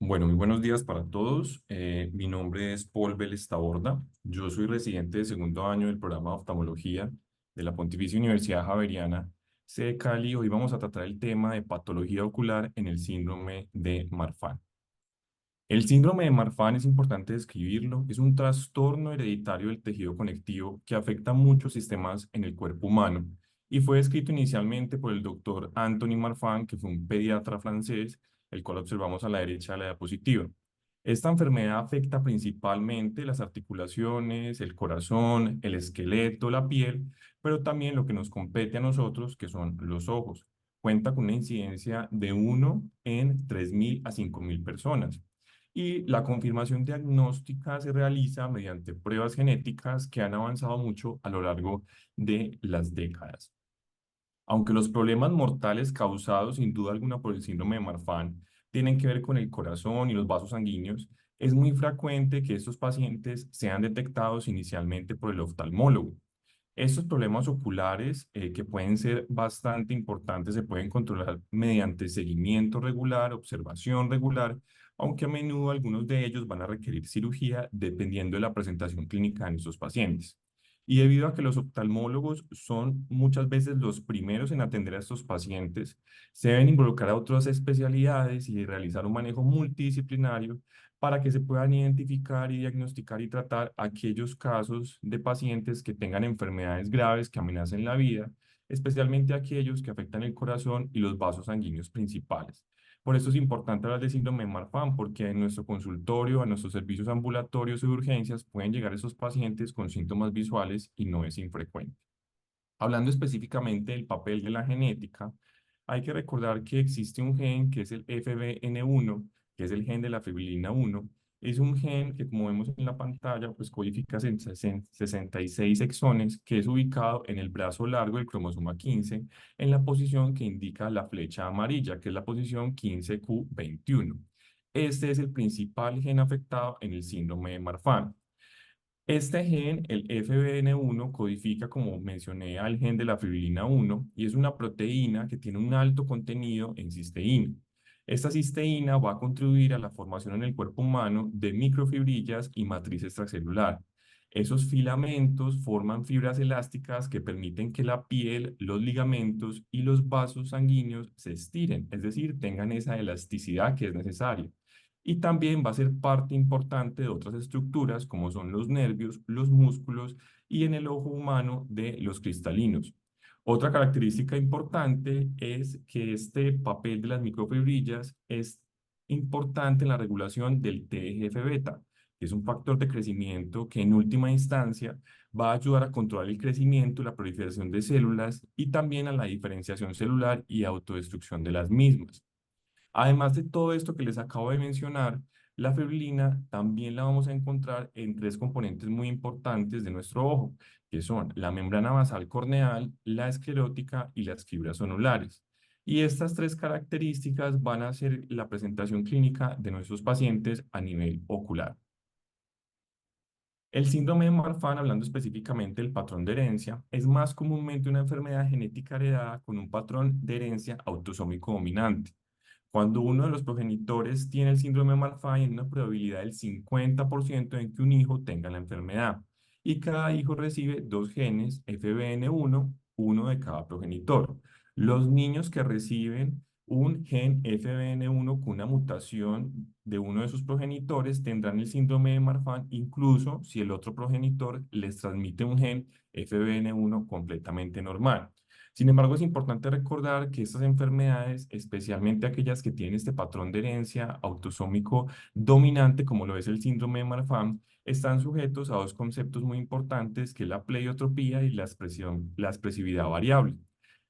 Bueno, muy buenos días para todos. Mi nombre es Paul Vélez Taborda. Yo soy residente de segundo año del programa de oftalmología de la Pontificia Universidad Javeriana, sede Cali. Hoy vamos a tratar el tema de patología ocular en el síndrome de Marfan. El síndrome de Marfan es importante describirlo. Es un trastorno hereditario del tejido conectivo que afecta a muchos sistemas en el cuerpo humano y fue descrito inicialmente por el doctor Anthony Marfan, que fue un pediatra francés, el cual observamos a la derecha de la diapositiva. Esta enfermedad afecta principalmente las articulaciones, el corazón, el esqueleto, la piel, pero también lo que nos compete a nosotros, que son los ojos. Cuenta con una incidencia de 1 en 3.000 a 5.000 personas y la confirmación diagnóstica se realiza mediante pruebas genéticas que han avanzado mucho a lo largo de las décadas. Aunque los problemas mortales causados sin duda alguna por el síndrome de Marfan tienen que ver con el corazón y los vasos sanguíneos, es muy frecuente que estos pacientes sean detectados inicialmente por el oftalmólogo. Estos problemas oculares, que pueden ser bastante importantes, se pueden controlar mediante seguimiento regular, observación regular, aunque a menudo algunos de ellos van a requerir cirugía dependiendo de la presentación clínica de nuestros pacientes. Y debido a que los oftalmólogos son muchas veces los primeros en atender a estos pacientes, se deben involucrar a otras especialidades y realizar un manejo multidisciplinario para que se puedan identificar y diagnosticar y tratar aquellos casos de pacientes que tengan enfermedades graves que amenacen la vida, especialmente aquellos que afectan el corazón y los vasos sanguíneos principales. Por eso es importante hablar de síndrome de Marfan, porque en nuestro consultorio, en nuestros servicios ambulatorios y de urgencias pueden llegar esos pacientes con síntomas visuales y no es infrecuente. Hablando específicamente del papel de la genética, hay que recordar que existe un gen que es el FBN1, que es el gen de la fibrilina 1. Es un gen que, como vemos en la pantalla, pues codifica 66 exones, que es ubicado en el brazo largo del cromosoma 15, en la posición que indica la flecha amarilla, que es la posición 15q21. Este es el principal gen afectado en el síndrome de Marfan. Este gen, el FBN1, codifica, como mencioné, al gen de la fibrilina 1 y es una proteína que tiene un alto contenido en cisteína. Esta cisteína va a contribuir a la formación en el cuerpo humano de microfibrillas y matriz extracelular. Esos filamentos forman fibras elásticas que permiten que la piel, los ligamentos y los vasos sanguíneos se estiren, es decir, tengan esa elasticidad que es necesaria y también va a ser parte importante de otras estructuras como son los nervios, los músculos y en el ojo humano de los cristalinos. Otra característica importante es que este papel de las microfibrillas es importante en la regulación del TGF-beta, que es un factor de crecimiento que en última instancia va a ayudar a controlar el crecimiento y la proliferación de células y también a la diferenciación celular y autodestrucción de las mismas. Además de todo esto que les acabo de mencionar, la fibrilina también la vamos a encontrar en tres componentes muy importantes de nuestro ojo, que son la membrana basal corneal, la esclerótica y las fibras zonulares. Y estas tres características van a ser la presentación clínica de nuestros pacientes a nivel ocular. El síndrome de Marfan, hablando específicamente del patrón de herencia, es más comúnmente una enfermedad genética heredada con un patrón de herencia autosómico dominante. Cuando uno de los progenitores tiene el síndrome de Marfan, hay una probabilidad del 50% en que un hijo tenga la enfermedad. Y cada hijo recibe dos genes, FBN1, uno de cada progenitor. Los niños que reciben un gen FBN1 con una mutación de uno de sus progenitores tendrán el síndrome de Marfan, incluso si el otro progenitor les transmite un gen FBN1 completamente normal. Sin embargo, es importante recordar que estas enfermedades, especialmente aquellas que tienen este patrón de herencia autosómico dominante, como lo es el síndrome de Marfan, están sujetos a dos conceptos muy importantes, que es la pleiotropía y la expresividad variable.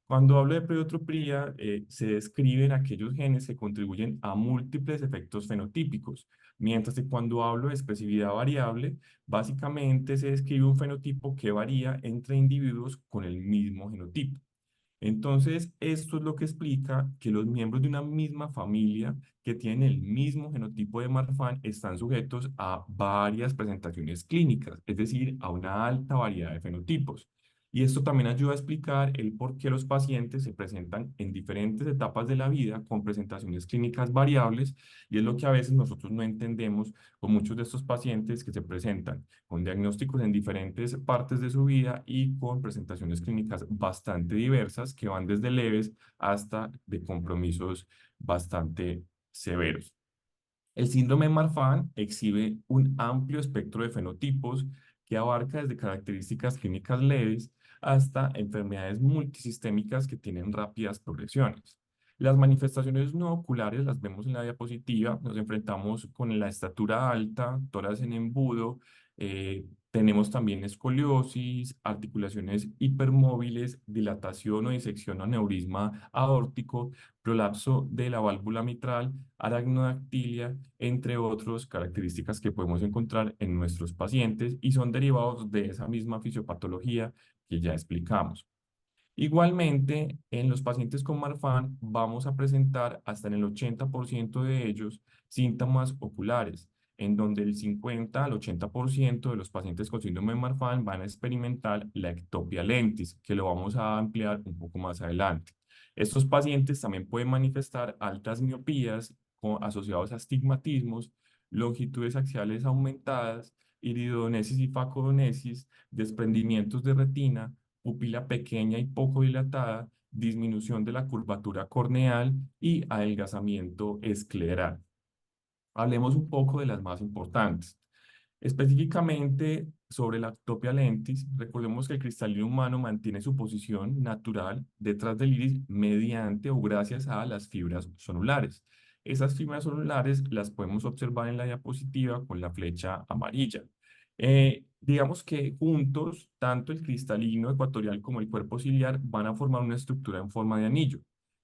Cuando hablo de pleiotropía, se describen aquellos genes que contribuyen a múltiples efectos fenotípicos, mientras que cuando hablo de expresividad variable, básicamente se describe un fenotipo que varía entre individuos con el mismo genotipo. Entonces, esto es lo que explica que los miembros de una misma familia que tienen el mismo genotipo de Marfan están sujetos a varias presentaciones clínicas, es decir, a una alta variedad de fenotipos. Y esto también ayuda a explicar el por qué los pacientes se presentan en diferentes etapas de la vida con presentaciones clínicas variables, y es lo que a veces nosotros no entendemos con muchos de estos pacientes que se presentan con diagnósticos en diferentes partes de su vida y con presentaciones clínicas bastante diversas que van desde leves hasta de compromisos bastante severos. El síndrome de Marfan exhibe un amplio espectro de fenotipos que abarca desde características clínicas leves hasta enfermedades multisistémicas que tienen rápidas progresiones. Las manifestaciones no oculares las vemos en la diapositiva. Nos enfrentamos con la estatura alta, tórax en embudo, tenemos también escoliosis, articulaciones hipermóviles, dilatación o disección o aneurisma aórtico, prolapso de la válvula mitral, aracnodactilia, entre otras características que podemos encontrar en nuestros pacientes y son derivados de esa misma fisiopatología que ya explicamos. Igualmente, en los pacientes con Marfan vamos a presentar hasta en el 80% de ellos síntomas oculares, en donde el 50 al 80% de los pacientes con síndrome de Marfan van a experimentar la ectopia lentis, que lo vamos a ampliar un poco más adelante. Estos pacientes también pueden manifestar altas miopías asociados a astigmatismos, longitudes axiales aumentadas, iridodonesis y facodonesis, desprendimientos de retina, pupila pequeña y poco dilatada, disminución de la curvatura corneal y adelgazamiento escleral. Hablemos un poco de las más importantes. Específicamente sobre la ectopia lentis, recordemos que el cristalino humano mantiene su posición natural detrás del iris mediante o gracias a las fibras sonulares. Esas fibras sonulares las podemos observar en la diapositiva con la flecha amarilla. Digamos que juntos, tanto el cristalino ecuatorial como el cuerpo ciliar van a formar una estructura en forma de anillo.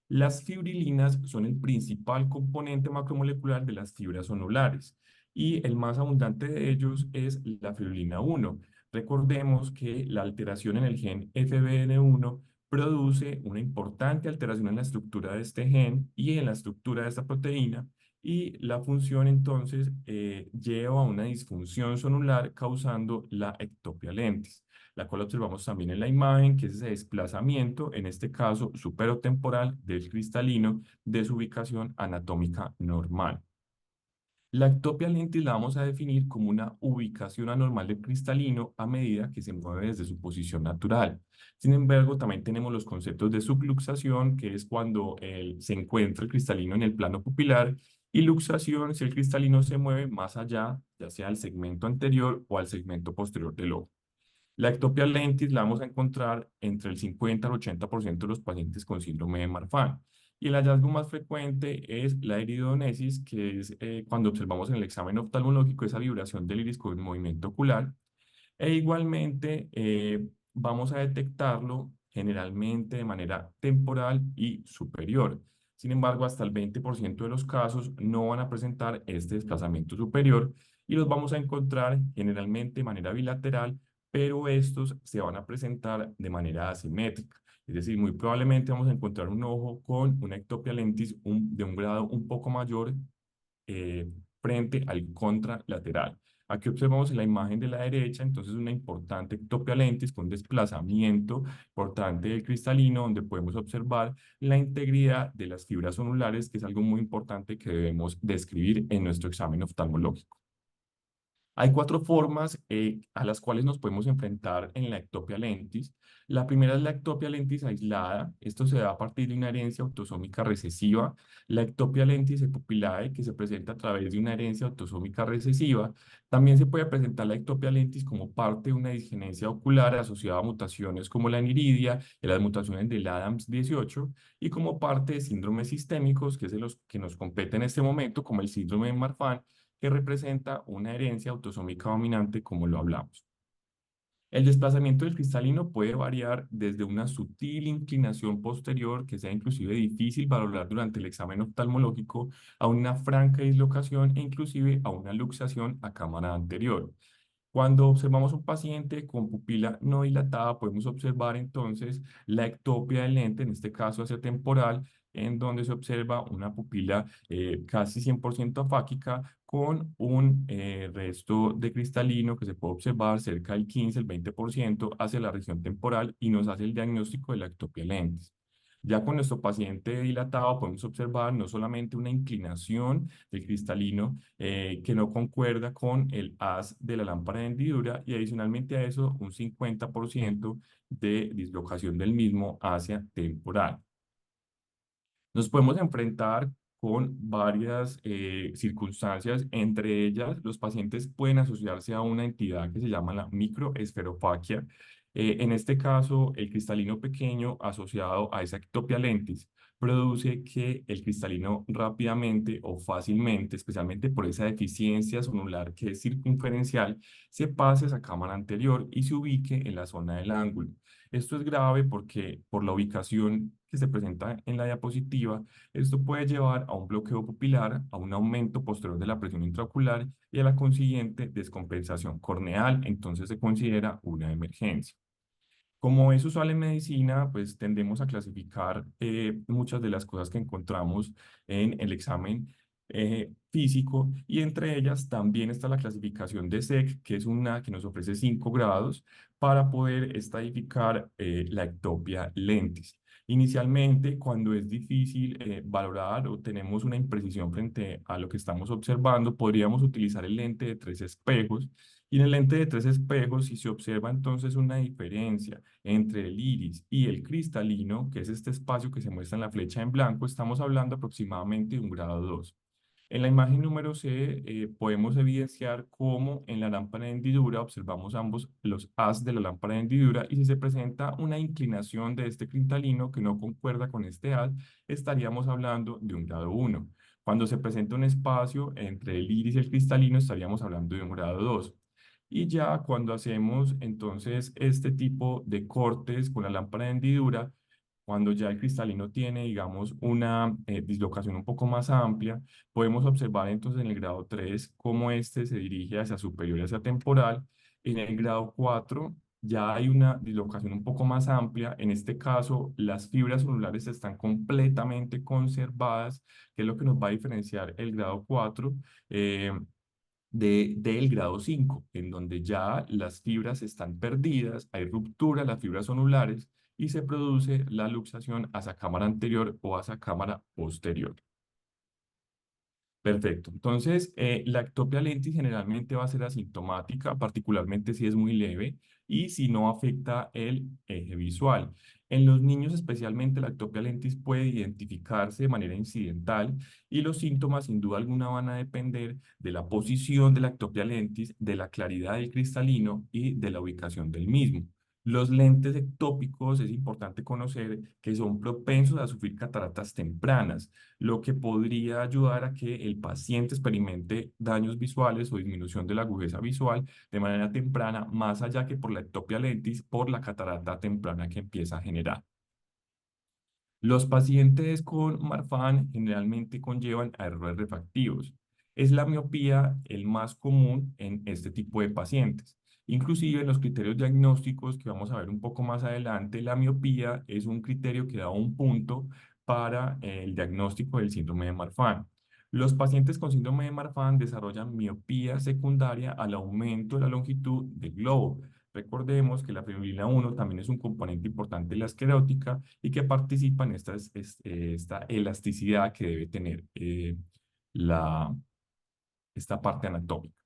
Las fibrilinas son el principal componente macromolecular de las fibras sonulares y el más abundante de ellos es la fibrilina 1. Recordemos que la alteración en el gen FBN1 produce una importante alteración en la estructura de este gen y en la estructura de esta proteína, y la función entonces lleva a una disfunción sonular causando la ectopia lentis, la cual observamos también en la imagen, que es ese desplazamiento, en este caso superotemporal del cristalino de su ubicación anatómica normal. La ectopia lentis la vamos a definir como una ubicación anormal del cristalino a medida que se mueve desde su posición natural. Sin embargo, también tenemos los conceptos de subluxación, que es cuando se encuentra el cristalino en el plano pupilar, y luxación si el cristalino se mueve más allá, ya sea al segmento anterior o al segmento posterior del ojo. La ectopia lentis la vamos a encontrar entre el 50 al 80% de los pacientes con síndrome de Marfan. Y el hallazgo más frecuente es la iridodonesis, que es cuando observamos en el examen oftalmológico esa vibración del iris con el movimiento ocular. E igualmente vamos a detectarlo generalmente de manera temporal y superior. Sin embargo, hasta el 20% de los casos no van a presentar este desplazamiento superior y los vamos a encontrar generalmente de manera bilateral, pero estos se van a presentar de manera asimétrica. Es decir, muy probablemente vamos a encontrar un ojo con una ectopia lentis de un grado un poco mayor eh, frente al contralateral. Aquí observamos en la imagen de la derecha, entonces una importante ectopia lentis con desplazamiento importante del cristalino, donde podemos observar la integridad de las fibras sonulares, que es algo muy importante que debemos describir en nuestro examen oftalmológico. Hay cuatro formas a las cuales nos podemos enfrentar en la ectopia lentis. La primera es la ectopia lentis aislada. Esto se da a partir de una herencia autosómica recesiva. La ectopia lentis epupilae, que se presenta a través de una herencia autosómica recesiva. También se puede presentar la ectopia lentis como parte de una disgenesia ocular asociada a mutaciones como la aniridia y las mutaciones del ADAMS18, y como parte de síndromes sistémicos, que es de los que nos compete en este momento, como el síndrome de Marfan, que representa una herencia autosómica dominante, como lo hablamos. El desplazamiento del cristalino puede variar desde una sutil inclinación posterior, que sea inclusive difícil valorar durante el examen oftalmológico, a una franca dislocación e inclusive a una luxación a cámara anterior. Cuando observamos un paciente con pupila no dilatada, podemos observar entonces la ectopia del lente, en este caso hacia temporal, en donde se observa una pupila casi 100% afáquica con un resto de cristalino que se puede observar cerca del 15, el 20% hacia la región temporal y nos hace el diagnóstico de la ectopia lentis. Ya con nuestro paciente dilatado podemos observar no solamente una inclinación del cristalino que no concuerda con el haz de la lámpara de hendidura y adicionalmente a eso un 50% de dislocación del mismo hacia temporal. Nos podemos enfrentar con varias circunstancias, entre ellas los pacientes pueden asociarse a una entidad que se llama la microesferopaquia. En este caso, el cristalino pequeño asociado a esa ectopia lentis produce que el cristalino rápidamente o fácilmente, especialmente por esa deficiencia sonular que es circunferencial, se pase a esa cámara anterior y se ubique en la zona del ángulo. Esto es grave porque por la ubicación que se presenta en la diapositiva, esto puede llevar a un bloqueo pupilar, a un aumento posterior de la presión intraocular y a la consiguiente descompensación corneal, entonces se considera una emergencia. Como es usual en medicina, pues tendemos a clasificar muchas de las cosas que encontramos en el examen físico y entre ellas también está la clasificación de SEC, que es una que nos ofrece 5 grados para poder estadificar la ectopia lentis. Inicialmente, cuando es difícil valorar o tenemos una imprecisión frente a lo que estamos observando, podríamos utilizar el lente de 3 espejos y en el lente de 3 espejos, si se observa entonces una diferencia entre el iris y el cristalino, que es este espacio que se muestra en la flecha en blanco, estamos hablando aproximadamente de un grado 2. En la imagen número C podemos evidenciar cómo en la lámpara de hendidura observamos ambos los haz de la lámpara de hendidura y si se presenta una inclinación de este cristalino que no concuerda con este haz, estaríamos hablando de un grado 1. Cuando se presenta un espacio entre el iris y el cristalino, estaríamos hablando de un grado 2. Y ya cuando hacemos entonces este tipo de cortes con la lámpara de hendidura, cuando ya el cristalino tiene, digamos, una dislocación un poco más amplia, podemos observar entonces en el grado 3 cómo este se dirige hacia superior y hacia temporal. En el grado 4 ya hay una dislocación un poco más amplia. En este caso, las fibras celulares están completamente conservadas, que es lo que nos va a diferenciar el grado 4 del grado 5 en donde ya las fibras están perdidas, hay ruptura de las fibras zonulares y se produce la luxación hacia cámara anterior o hacia cámara posterior. Perfecto. Entonces, la ectopia lentis generalmente va a ser asintomática, particularmente si es muy leve y si no afecta el eje visual. En los niños, especialmente, la ectopia lentis puede identificarse de manera incidental y los síntomas, sin duda alguna, van a depender de la posición de la ectopia lentis, de la claridad del cristalino y de la ubicación del mismo. Los lentes ectópicos es importante conocer que son propensos a sufrir cataratas tempranas lo que podría ayudar a que el paciente experimente daños visuales o disminución de la agudeza visual de manera temprana, más allá que por la ectopia lentis, por la catarata temprana que empieza a generar. Los pacientes con Marfan generalmente conllevan a errores refractivos. Es la miopía el más común en este tipo de pacientes. Inclusive en los criterios diagnósticos que vamos a ver un poco más adelante, la miopía es un criterio que da un punto para el diagnóstico del síndrome de Marfan. Los pacientes con síndrome de Marfan desarrollan miopía secundaria al aumento de la longitud del globo. Recordemos que la fibrina 1 también es un componente importante de la esclerótica y que participa en esta elasticidad que debe tener la, esta parte anatómica.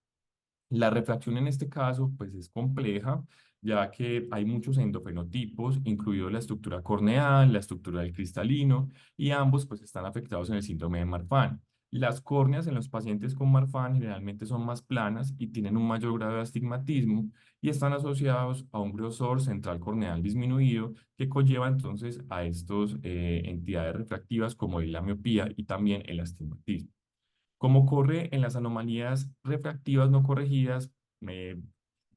La refracción en este caso pues es compleja, ya que hay muchos endofenotipos, incluido la estructura corneal, la estructura del cristalino, y ambos pues están afectados en el síndrome de Marfan. Las córneas en los pacientes con Marfan generalmente son más planas y tienen un mayor grado de astigmatismo y están asociados a un grosor central corneal disminuido que conlleva entonces a estas entidades refractivas como la miopía y también el astigmatismo. Como ocurre en las anomalías refractivas no corregidas,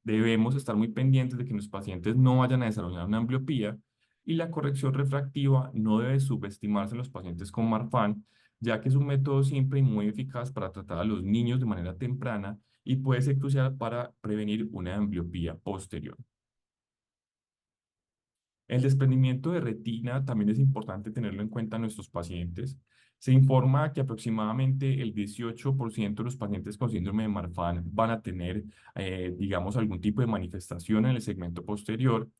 debemos estar muy pendientes de que los pacientes no vayan a desarrollar una ambliopía y la corrección refractiva no debe subestimarse en los pacientes con Marfan, ya que es un método simple y muy eficaz para tratar a los niños de manera temprana y puede ser crucial para prevenir una ambliopía posterior. El desprendimiento de retina también es importante tenerlo en cuenta en nuestros pacientes. Se informa que aproximadamente el 18% de los pacientes con síndrome de Marfan van a tener, digamos, algún tipo de manifestación en el segmento posterior.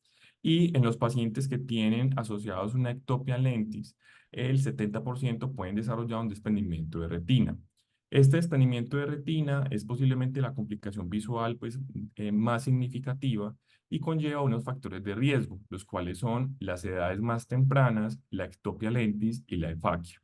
Y en los pacientes que tienen asociados una ectopia lentis, el 70% pueden desarrollar un desprendimiento de retina. Este desprendimiento de retina es posiblemente la complicación visual pues, más significativa y conlleva unos factores de riesgo, los cuales son las edades más tempranas, la ectopia lentis y la efaquia.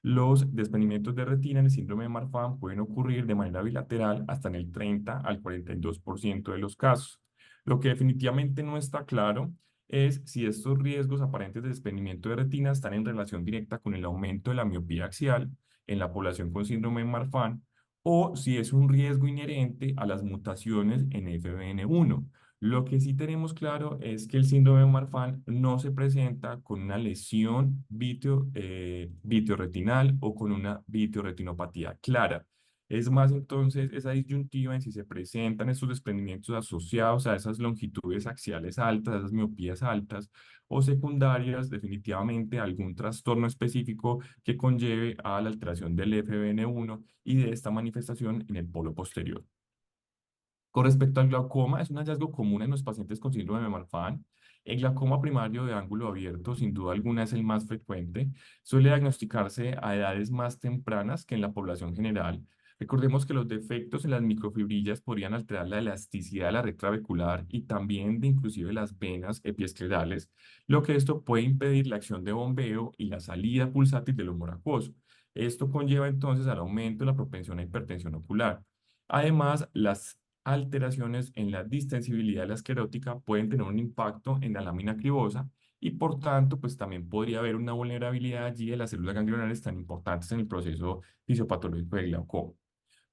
Los desprendimientos de retina en el síndrome de Marfan pueden ocurrir de manera bilateral hasta en el 30 al 42% de los casos. Lo que definitivamente no está claro es si estos riesgos aparentes de desprendimiento de retina están en relación directa con el aumento de la miopía axial en la población con síndrome de Marfan o si es un riesgo inherente a las mutaciones en FBN1. Lo que sí tenemos claro es que el síndrome de Marfan no se presenta con una lesión vitreoretinal o con una vitreoretinopatía clara. Es más, entonces, esa disyuntiva en si se presentan estos desprendimientos asociados a esas longitudes axiales altas, a esas miopías altas o secundarias, definitivamente algún trastorno específico que conlleve a la alteración del FBN1 y de esta manifestación en el polo posterior. Con respecto al glaucoma, es un hallazgo común en los pacientes con síndrome de Marfan. El glaucoma primario de ángulo abierto, sin duda alguna, es el más frecuente. Suele diagnosticarse a edades más tempranas que en la población general. Recordemos que los defectos en las microfibrillas podrían alterar la elasticidad de la red trabecular y también de inclusive las venas epiesclerales, lo que esto puede impedir la acción de bombeo y la salida pulsátil del humor acuoso. Esto conlleva entonces al aumento de la propensión a hipertensión ocular. Además, las alteraciones en la distensibilidad de la esclerótica pueden tener un impacto en la lámina cribosa y por tanto, pues también podría haber una vulnerabilidad allí de las células ganglionares tan importantes en el proceso fisiopatológico del glaucoma.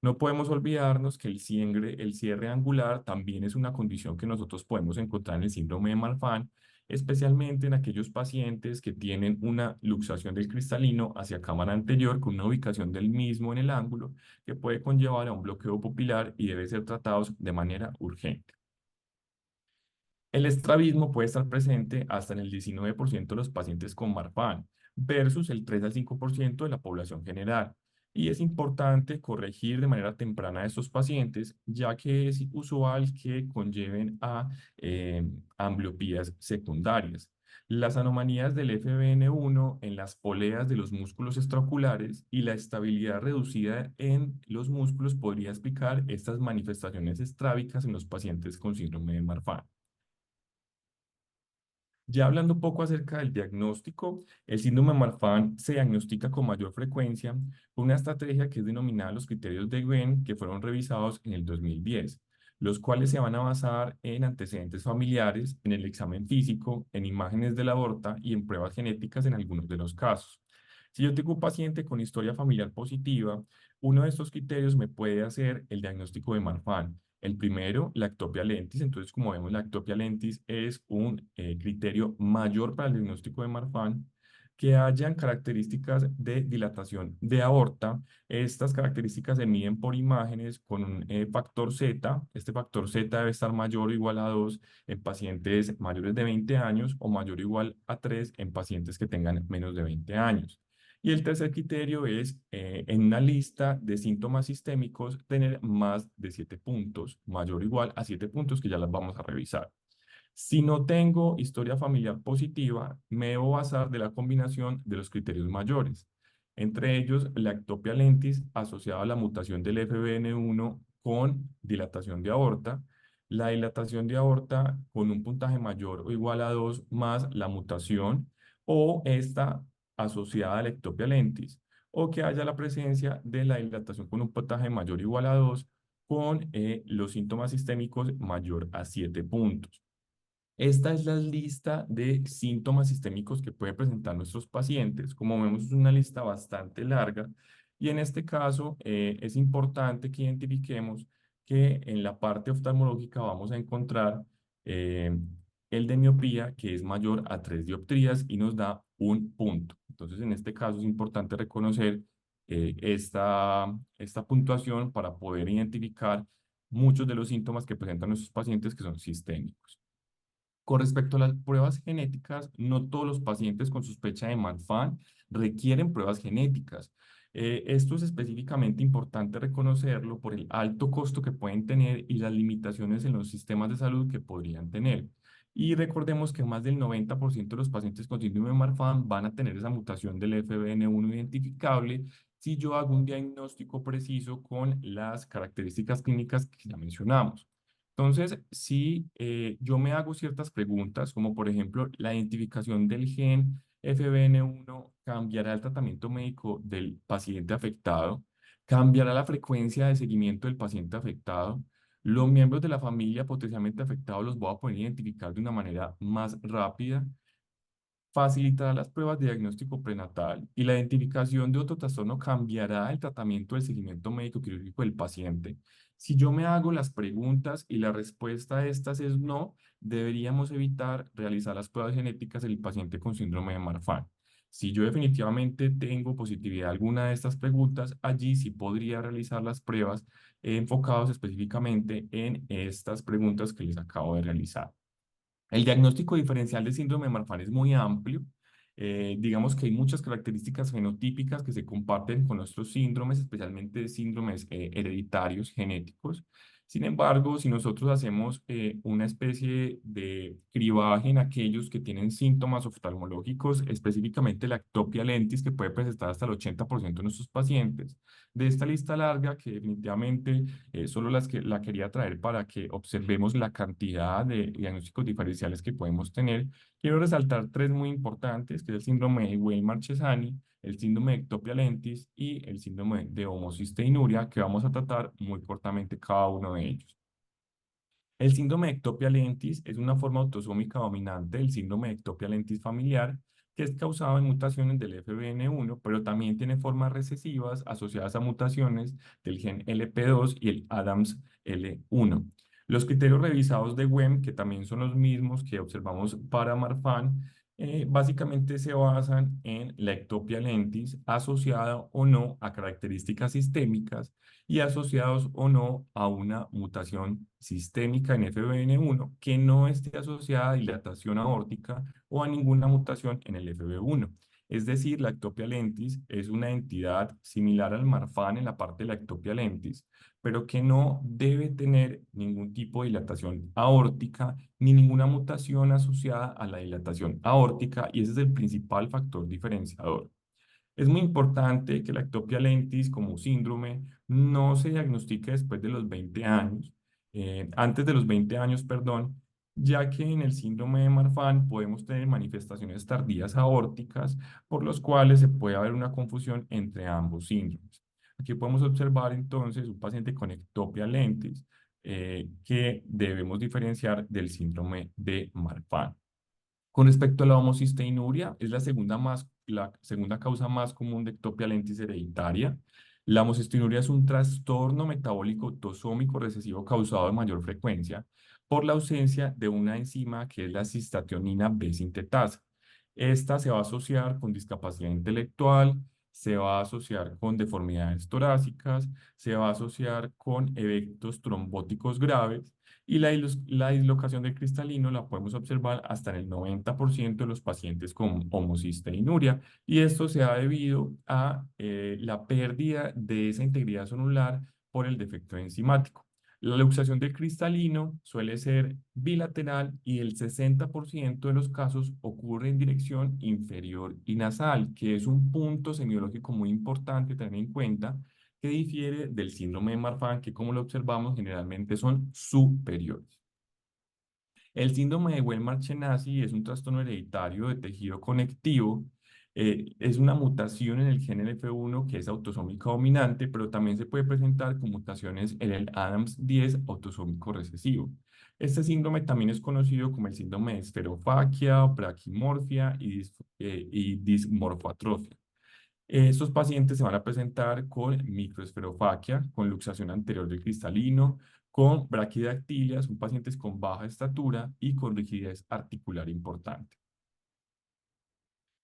No podemos olvidarnos que el cierre angular también es una condición que nosotros podemos encontrar en el síndrome de Marfan, especialmente en aquellos pacientes que tienen una luxación del cristalino hacia cámara anterior con una ubicación del mismo en el ángulo que puede conllevar a un bloqueo pupilar y debe ser tratados de manera urgente. El estrabismo puede estar presente hasta en el 19% de los pacientes con Marfan versus el 3 al 5% de la población general. Y es importante corregir de manera temprana a estos pacientes, ya que es usual que conlleven a ambliopías secundarias. Las anomalías del FBN1 en las poleas de los músculos extraoculares y la estabilidad reducida en los músculos podría explicar estas manifestaciones estrábicas en los pacientes con síndrome de Marfan. Ya hablando un poco acerca del diagnóstico, el síndrome de Marfan se diagnostica con mayor frecuencia con una estrategia que es denominada los criterios de Gwen, que fueron revisados en el 2010, los cuales se van a basar en antecedentes familiares, en el examen físico, en imágenes de la aorta y en pruebas genéticas en algunos de los casos. Si yo tengo un paciente con historia familiar positiva, uno de estos criterios me puede hacer el diagnóstico de Marfan. El primero, la ectopia lentis. Entonces, como vemos, la ectopia lentis es un criterio mayor para el diagnóstico de Marfan, que hayan características de dilatación de aorta. Estas características se miden por imágenes con un factor Z. Este factor Z debe estar mayor o igual a 2 en pacientes mayores de 20 años o mayor o igual a 3 en pacientes que tengan menos de 20 años. Y el tercer criterio es, en una lista de síntomas sistémicos, tener más de 7 puntos, mayor o igual a 7 puntos, que ya las vamos a revisar. Si no tengo historia familiar positiva, me debo basar de la combinación de los criterios mayores, entre ellos la ectopia lentis asociada a la mutación del FBN1 con dilatación de aorta, la dilatación de aorta con un puntaje mayor o igual a 2 más la mutación o esta asociada a la ectopia lentis, o que haya la presencia de la dilatación con un puntaje mayor o igual a 2 con los síntomas sistémicos mayor a 7 puntos. Esta es la lista de síntomas sistémicos que pueden presentar nuestros pacientes. Como vemos, es una lista bastante larga y en este caso es importante que identifiquemos que en la parte oftalmológica vamos a encontrar eh, el de miopía que es mayor a 3 dioptrías y nos da un punto. Entonces, en este caso es importante reconocer esta puntuación para poder identificar muchos de los síntomas que presentan nuestros pacientes que son sistémicos. Con respecto a las pruebas genéticas, no todos los pacientes con sospecha de Marfan requieren pruebas genéticas. Esto es específicamente importante reconocerlo por el alto costo que pueden tener y las limitaciones en los sistemas de salud que podrían tener. Y recordemos que más del 90% de los pacientes con síndrome de Marfan van a tener esa mutación del FBN1 identificable si yo hago un diagnóstico preciso con las características clínicas que ya mencionamos. Entonces, si yo me hago ciertas preguntas, como por ejemplo, la identificación del gen FBN1 cambiará el tratamiento médico del paciente afectado, cambiará la frecuencia de seguimiento del paciente afectado, los miembros de la familia potencialmente afectados los voy a poder identificar de una manera más rápida, facilitará las pruebas de diagnóstico prenatal y la identificación de otro trastorno cambiará el tratamiento del seguimiento médico quirúrgico del paciente. Si yo me hago las preguntas y la respuesta a estas es no, deberíamos evitar realizar las pruebas genéticas en el paciente con síndrome de Marfan. Si yo definitivamente tengo positividad a alguna de estas preguntas, allí sí podría realizar las pruebas enfocados específicamente en estas preguntas que les acabo de realizar. El diagnóstico diferencial de síndrome de Marfan es muy amplio. Digamos que hay muchas características fenotípicas que se comparten con nuestros síndromes, especialmente síndromes hereditarios genéticos. Sin embargo, si nosotros hacemos una especie de cribaje en aquellos que tienen síntomas oftalmológicos, específicamente la ectopia lentis, que puede presentar hasta el 80% de nuestros pacientes, de esta lista larga que definitivamente solo la quería traer para que observemos la cantidad de diagnósticos diferenciales que podemos tener. Quiero resaltar tres muy importantes, que es el síndrome de Weill-Marchesani, el síndrome de ectopia lentis y el síndrome de homocisteinuria, que vamos a tratar muy cortamente cada uno de ellos. El síndrome de ectopia lentis es una forma autosómica dominante del síndrome de ectopia lentis familiar, que es causado en mutaciones del FBN1, pero también tiene formas recesivas asociadas a mutaciones del gen LP2 y el ADAMS L1. Los criterios revisados de WEM, que también son los mismos que observamos para Marfan, básicamente se basan en la ectopia lentis asociada o no a características sistémicas y asociados o no a una mutación sistémica en FBN1 que no esté asociada a dilatación aórtica o a ninguna mutación en el FB1. Es decir, la ectopia lentis es una entidad similar al Marfan en la parte de la ectopia lentis, pero que no debe tener ningún tipo de dilatación aórtica ni ninguna mutación asociada a la dilatación aórtica, y ese es el principal factor diferenciador. Es muy importante que la ectopia lentis como síndrome no se diagnostique después de los 20 años, antes de los 20 años, perdón, ya que en el síndrome de Marfan podemos tener manifestaciones tardías aórticas, por los cuales se puede haber una confusión entre ambos síndromes. Aquí podemos observar entonces un paciente con ectopia lentis que debemos diferenciar del síndrome de Marfan. Con respecto a la homocisteinuria, es la segunda causa más común de ectopia lentis hereditaria. La homocisteinuria es un trastorno metabólico autosómico recesivo causado de mayor frecuencia por la ausencia de una enzima que es la cistationina B sintetasa. Esta se va a asociar con discapacidad intelectual, se va a asociar con deformidades torácicas, se va a asociar con eventos trombóticos graves y la dislocación del cristalino la podemos observar hasta en el 90% de los pacientes con homocisteinuria. Y esto se ha debido a la pérdida de esa integridad celular por el defecto enzimático. La luxación del cristalino suele ser bilateral y el 60% de los casos ocurre en dirección inferior y nasal, que es un punto semiológico muy importante tener en cuenta, que difiere del síndrome de Marfan, que como lo observamos generalmente son superiores. El síndrome de Weill-Marchesani es un trastorno hereditario de tejido conectivo. Es una mutación en el gen LF1 que es autosómica dominante, pero también se puede presentar con mutaciones en el ADAMS10 autosómico recesivo. Este síndrome también es conocido como el síndrome de esferofaquia, braquimorfia y dismorfoatrofia. Estos pacientes se van a presentar con microesferofaquia, con luxación anterior del cristalino, con braquidactilia, son pacientes con baja estatura y con rigidez articular importante.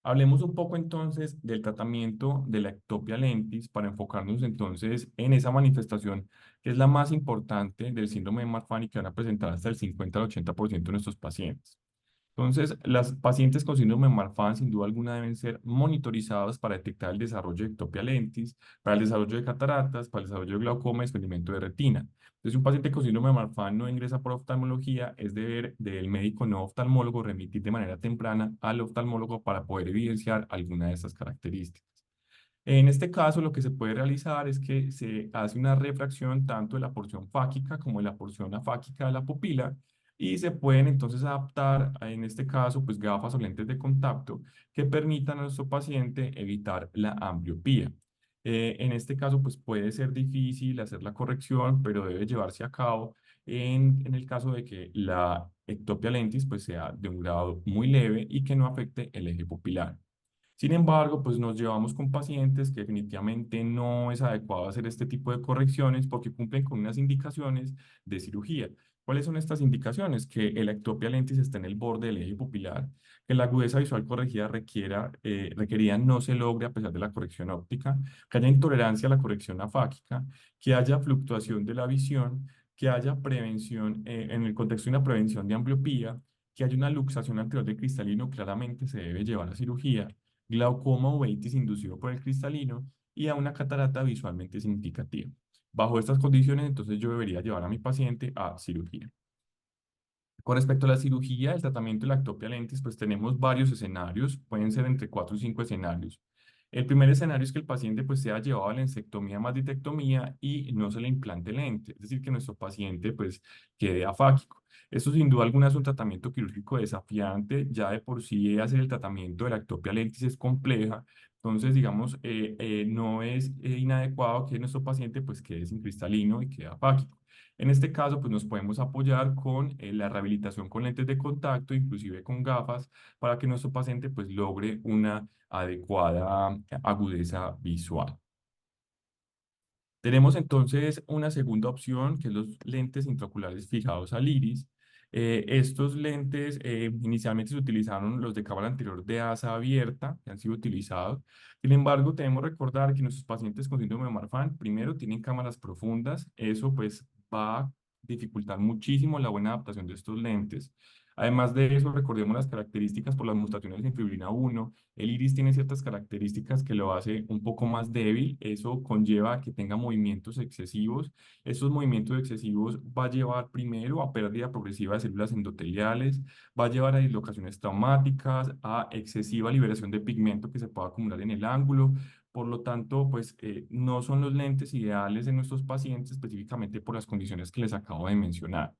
Hablemos un poco entonces del tratamiento de la ectopia lentis para enfocarnos entonces en esa manifestación que es la más importante del síndrome de Marfan y que van a presentar hasta el 50 al 80% de nuestros pacientes. Entonces, las pacientes con síndrome de Marfan sin duda alguna deben ser monitorizadas para detectar el desarrollo de ectopia lentis, para el desarrollo de cataratas, para el desarrollo de glaucoma y desprendimiento de retina. Entonces, si un paciente con síndrome de Marfan no ingresa por oftalmología, es deber del médico no oftalmólogo remitir de manera temprana al oftalmólogo para poder evidenciar alguna de estas características. En este caso, lo que se puede realizar es que se hace una refracción tanto de la porción fáquica como de la porción afáquica de la pupila y se pueden entonces adaptar, en este caso, pues gafas o lentes de contacto que permitan a nuestro paciente evitar la ambliopía. En este caso, pues puede ser difícil hacer la corrección, pero debe llevarse a cabo en el caso de que la ectopia lentis pues sea de un grado muy leve y que no afecte el eje pupilar. Sin embargo, pues nos llevamos con pacientes que definitivamente no es adecuado hacer este tipo de correcciones porque cumplen con unas indicaciones de cirugía. ¿Cuáles son estas indicaciones? Que la ectopia lentis esté en el borde del eje pupilar, que la agudeza visual corregida requerida no se logre a pesar de la corrección óptica, que haya intolerancia a la corrección afáquica, que haya fluctuación de la visión, que haya prevención, en el contexto de una prevención de ambliopía, que haya una luxación anterior del cristalino, claramente se debe llevar a cirugía, glaucoma o uveitis inducido por el cristalino y a una catarata visualmente significativa. Bajo estas condiciones, entonces yo debería llevar a mi paciente a cirugía. Con respecto a la cirugía, el tratamiento de la ectopia lentis, pues tenemos varios escenarios, pueden ser entre 4 y 5 escenarios. El primer escenario es que el paciente pues sea llevado a la ensectomía más ditectomía y no se le implante lente, es decir, que nuestro paciente pues quede afáquico. Esto sin duda alguna es un tratamiento quirúrgico desafiante, ya de por sí hacer el tratamiento de la ectopia lentis es compleja, entonces digamos no es inadecuado que nuestro paciente pues quede sin cristalino y quede afáquico. En este caso, pues nos podemos apoyar con la rehabilitación con lentes de contacto, inclusive con gafas, para que nuestro paciente pues logre una adecuada agudeza visual. Tenemos entonces una segunda opción, que es los lentes intraoculares fijados al iris. Estos lentes inicialmente se utilizaron los de cámara anterior de asa abierta, que han sido utilizados. Sin embargo, debemos recordar que nuestros pacientes con síndrome de Marfan, primero, tienen cámaras profundas. Eso pues va a dificultar muchísimo la buena adaptación de estos lentes. Además de eso, recordemos las características por las mutaciones en fibrina 1. El iris tiene ciertas características que lo hace un poco más débil. Eso conlleva a que tenga movimientos excesivos. Esos movimientos excesivos va a llevar primero a pérdida progresiva de células endoteliales, va a llevar a dislocaciones traumáticas, a excesiva liberación de pigmento que se puede acumular en el ángulo. Por lo tanto, pues no son los lentes ideales en nuestros pacientes específicamente por las condiciones que les acabo de mencionar.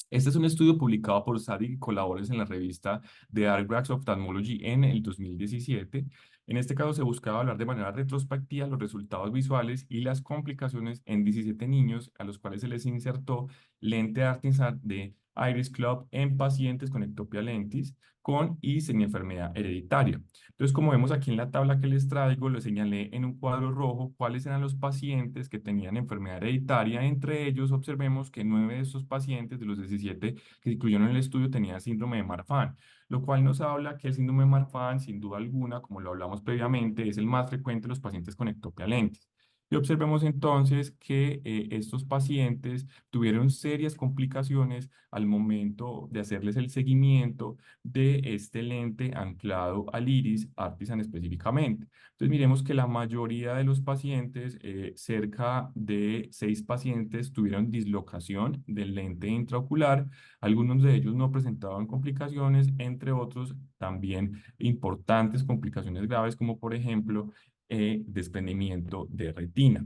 Este es un estudio publicado por Sadik y colaboradores en la revista The Argrax Ophthalmology en el 2017. En este caso se buscaba hablar de manera retrospectiva los resultados visuales y las complicaciones en 17 niños a los cuales se les insertó lente Artisan de Iris Club en pacientes con ectopia lentis con y semienfermedad hereditaria. Entonces, como vemos aquí en la tabla que les traigo, lo señalé en un cuadro rojo cuáles eran los pacientes que tenían enfermedad hereditaria. Entre ellos, observemos que 9 de estos pacientes, de los 17 que se incluyeron en el estudio, tenían síndrome de Marfan, lo cual nos habla que el síndrome de Marfan, sin duda alguna, como lo hablamos previamente, es el más frecuente en los pacientes con ectopia lentis. Y observemos entonces que estos pacientes tuvieron serias complicaciones al momento de hacerles el seguimiento de este lente anclado al iris, Artisan específicamente. Entonces miremos que la mayoría de los pacientes, cerca de 6 pacientes, tuvieron dislocación del lente intraocular. Algunos de ellos no presentaban complicaciones, entre otros también importantes complicaciones graves como por ejemplo desprendimiento de retina.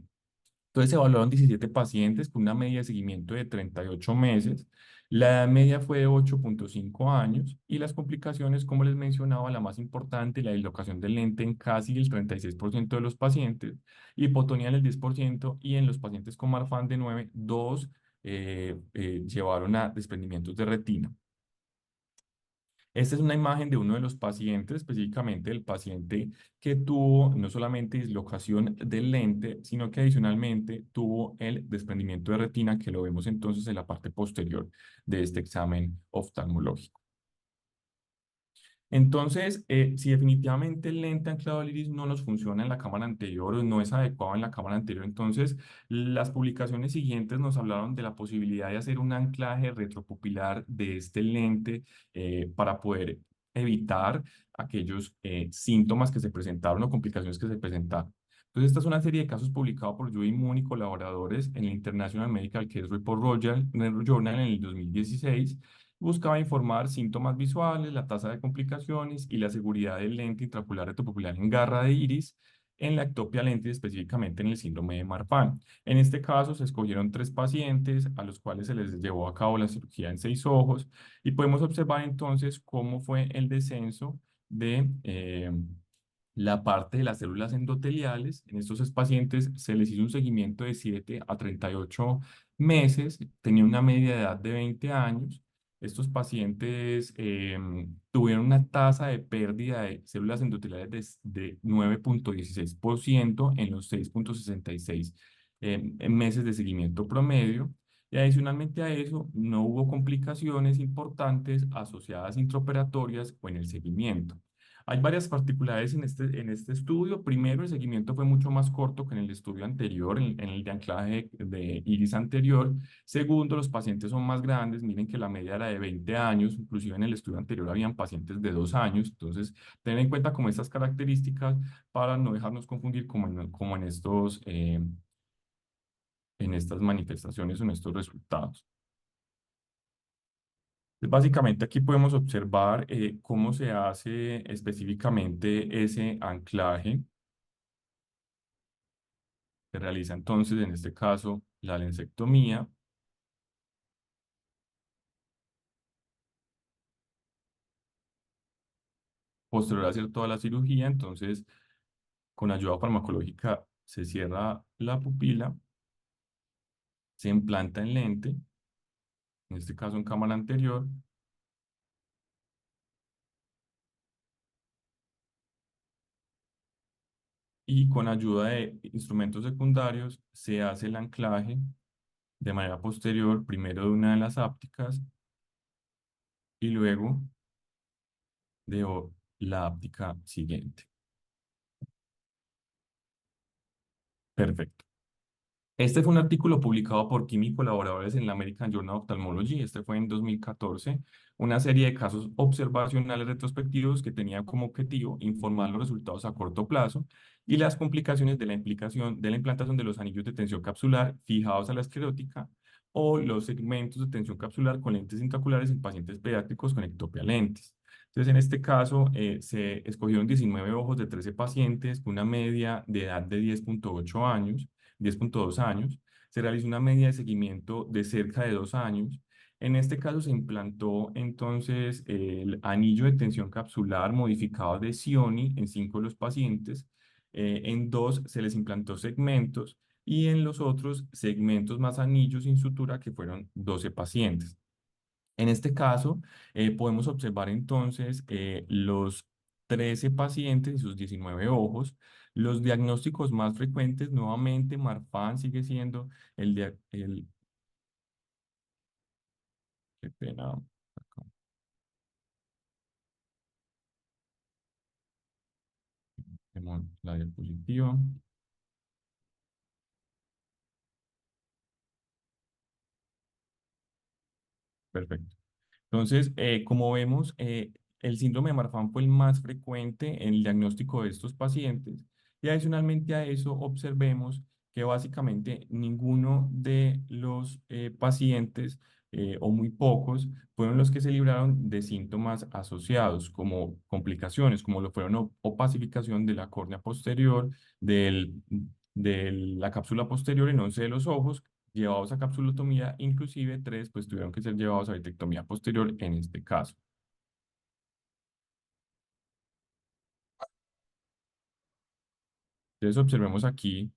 Entonces se evaluaron 17 pacientes con una media de seguimiento de 38 meses. La edad media fue de 8,5 años y las complicaciones, como les mencionaba, la más importante, la dislocación del lente en casi el 36% de los pacientes, hipotonía en el 10% y en los pacientes con Marfan de 9, 2 llevaron a desprendimientos de retina. Esta es una imagen de uno de los pacientes, específicamente el paciente que tuvo no solamente dislocación del lente, sino que adicionalmente tuvo el desprendimiento de retina, que lo vemos entonces en la parte posterior de este examen oftalmológico. Entonces, si definitivamente el lente anclado al iris no nos funciona en la cámara anterior o no es adecuado en la cámara anterior, entonces las publicaciones siguientes nos hablaron de la posibilidad de hacer un anclaje retropupilar de este lente para poder evitar aquellos síntomas que se presentaron o complicaciones que se presentaron. Entonces, esta es una serie de casos publicados por Joey Moon y colaboradores en el International Medical Case Report Journal en el 2016. Buscaba informar síntomas visuales, la tasa de complicaciones y la seguridad del lente intraocular retropupilar en garra de iris en la ectopia lentis, específicamente en el síndrome de Marfan. En este caso, se escogieron tres pacientes a los cuales se les llevó a cabo la cirugía en 6 ojos y podemos observar entonces cómo fue el descenso de la parte de las células endoteliales. En estos tres pacientes se les hizo un seguimiento de 7 a 38 meses, tenía una media de edad de 20 años. Estos pacientes tuvieron una tasa de pérdida de células endoteliales de 9,16% en los 6,66 meses de seguimiento promedio. Y adicionalmente a eso, no hubo complicaciones importantes asociadas intraoperatorias o en el seguimiento. Hay varias particularidades en este estudio. Primero, el seguimiento fue mucho más corto que en el estudio anterior, en el de anclaje de iris anterior. Segundo, los pacientes son más grandes. Miren que la media era de 20 años. Inclusive en el estudio anterior habían pacientes de 2 años. Entonces, tener en cuenta como estas características para no dejarnos confundir como en estas manifestaciones o en estos resultados. Básicamente aquí podemos observar cómo se hace específicamente ese anclaje. Se realiza entonces, en este caso, la lensectomía. Posterior a hacer toda la cirugía, entonces, con ayuda farmacológica se cierra la pupila, se implanta el lente, en este caso en cámara anterior, y con ayuda de instrumentos secundarios se hace el anclaje de manera posterior, primero de una de las ápticas y luego la áptica siguiente. Perfecto. Este fue un artículo publicado por Kim y colaboradores en la American Journal of Ophthalmology. Este fue en 2014. Una serie de casos observacionales retrospectivos que tenían como objetivo informar los resultados a corto plazo y las complicaciones de la implantación de los anillos de tensión capsular fijados a la esclerótica o los segmentos de tensión capsular con lentes intraoculares en pacientes pediátricos con ectopia lentis. Entonces, en este caso, se escogieron 19 ojos de 13 pacientes con una media de edad de 10,8 años, 10,2 años. Se realizó una media de seguimiento de cerca de 2 años. En este caso se implantó entonces el anillo de tensión capsular modificado de Sioni en 5 de los pacientes. En 2 se les implantó segmentos y en los otros segmentos más anillos sin sutura que fueron 12 pacientes. En este caso, podemos observar entonces los 13 pacientes y sus 19 ojos. Los diagnósticos más frecuentes, nuevamente, Marfan sigue siendo qué pena, acá, tenemos la diapositiva. Perfecto. Entonces, como vemos, el síndrome de Marfan fue el más frecuente en el diagnóstico de estos pacientes y adicionalmente a eso observemos que básicamente ninguno de los pacientes o muy pocos fueron los que se libraron de síntomas asociados como complicaciones, como lo fueron opacificación de la córnea posterior, del, de la cápsula posterior en 11 de los ojos llevados a capsulotomía, inclusive 3 pues tuvieron que ser llevados a vitrectomía posterior en este caso. Entonces observemos aquí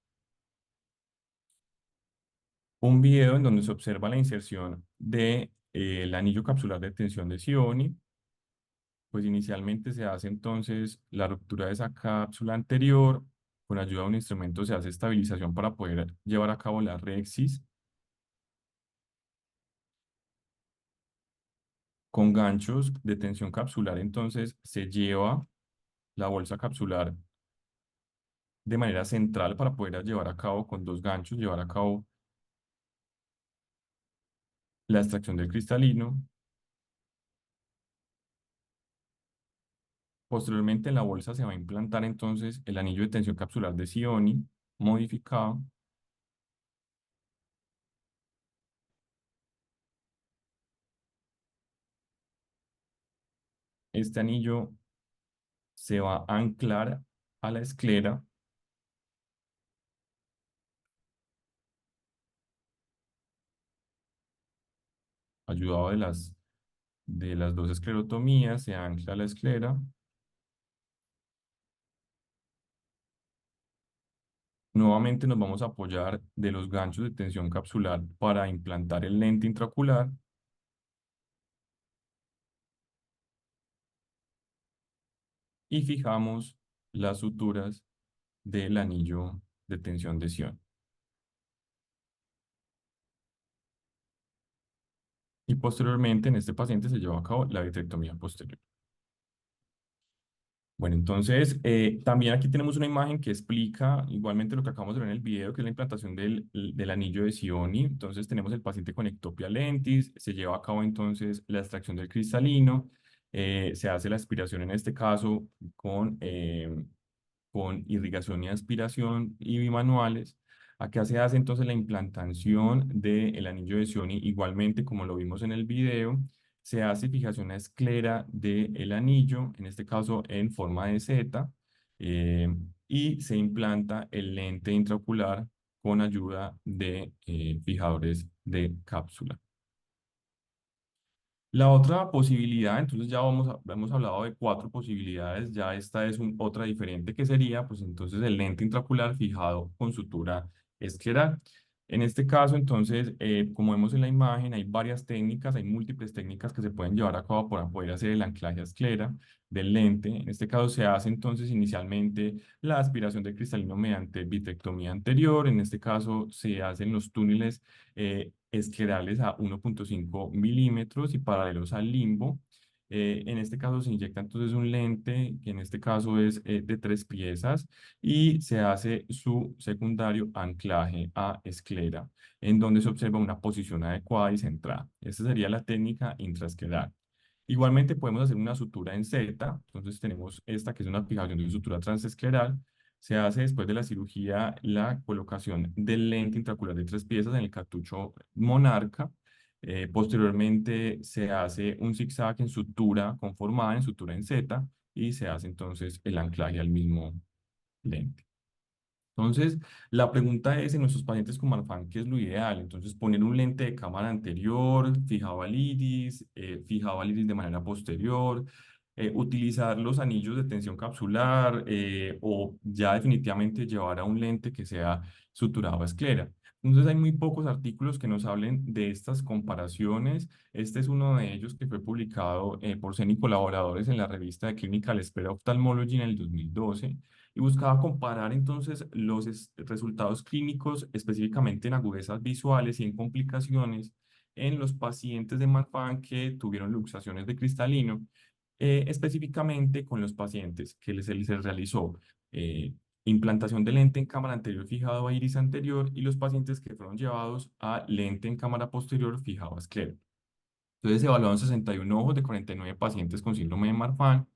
un video en donde se observa la inserción de, el anillo capsular de tensión de Sioni. Pues inicialmente se hace entonces la ruptura de esa cápsula anterior, con ayuda de un instrumento se hace estabilización para poder llevar a cabo la rexis. Con ganchos de tensión capsular, entonces se lleva la bolsa capsular de manera central para poder llevar a cabo con dos ganchos, llevar a cabo la extracción del cristalino. Posteriormente en la bolsa se va a implantar entonces el anillo de tensión capsular de Sioni modificado. Este anillo se va a anclar a la esclera, ayudado de las dos esclerotomías, se ancla a la esclera. Nuevamente nos vamos a apoyar de los ganchos de tensión capsular para implantar el lente intraocular y fijamos las suturas del anillo de tensión de Sion. Y posteriormente en este paciente se llevó a cabo la vitrectomía posterior. Bueno, entonces también aquí tenemos una imagen que explica igualmente lo que acabamos de ver en el video, que es la implantación del anillo de Sioni. Entonces tenemos el paciente con ectopia lentis, se lleva a cabo entonces la extracción del cristalino, se hace la aspiración en este caso con irrigación y aspiración y bimanuales. Acá se hace entonces la implantación del anillo de Sioni, igualmente como lo vimos en el video, se hace fijación a esclera del anillo, en este caso en forma de Z, eh, y se implanta el lente intraocular con ayuda de fijadores de cápsula. La otra posibilidad, entonces ya hemos hablado de cuatro posibilidades, ya esta es otra diferente que sería, pues entonces el lente intraocular fijado con sutura escleral. En este caso, entonces, como vemos en la imagen, hay varias técnicas, hay múltiples técnicas que se pueden llevar a cabo para poder hacer el anclaje a esclera del lente. En este caso se hace entonces inicialmente la aspiración del cristalino mediante vitrectomía anterior, en este caso se hacen los túneles esclerales a 1,5 milímetros y paralelos al limbo. En este caso se inyecta entonces un lente, que en este caso es de 3 piezas, y se hace su secundario anclaje a esclera, en donde se observa una posición adecuada y centrada. Esta sería la técnica intraescleral. Igualmente podemos hacer una sutura en Z, entonces tenemos esta que es una fijación de sutura transescleral. Se hace después de la cirugía la colocación del lente intraocular de 3 piezas en el cartucho Monarca. Posteriormente se hace un zigzag en sutura conformada, en sutura en Z, y se hace entonces el anclaje al mismo lente. Entonces, la pregunta es en nuestros pacientes con Marfan, ¿qué es lo ideal? Entonces, poner un lente de cámara anterior, fijado al iris de manera posterior, utilizar los anillos de tensión capsular o ya definitivamente llevar a un lente que sea suturado a esclera. Entonces, hay muy pocos artículos que nos hablen de estas comparaciones. Este es uno de ellos que fue publicado por CEN y colaboradores en la revista de Clinical Sphere Ophthalmology en el 2012 y buscaba comparar entonces los resultados clínicos específicamente en agudezas visuales y en complicaciones en los pacientes de Marfan que tuvieron luxaciones de cristalino, específicamente con los pacientes que se les realizó implantación de lente en cámara anterior fijado a iris anterior y los pacientes que fueron llevados a lente en cámara posterior fijado a esclera. Entonces se evaluaron 61 ojos de 49 pacientes con síndrome de Marfan.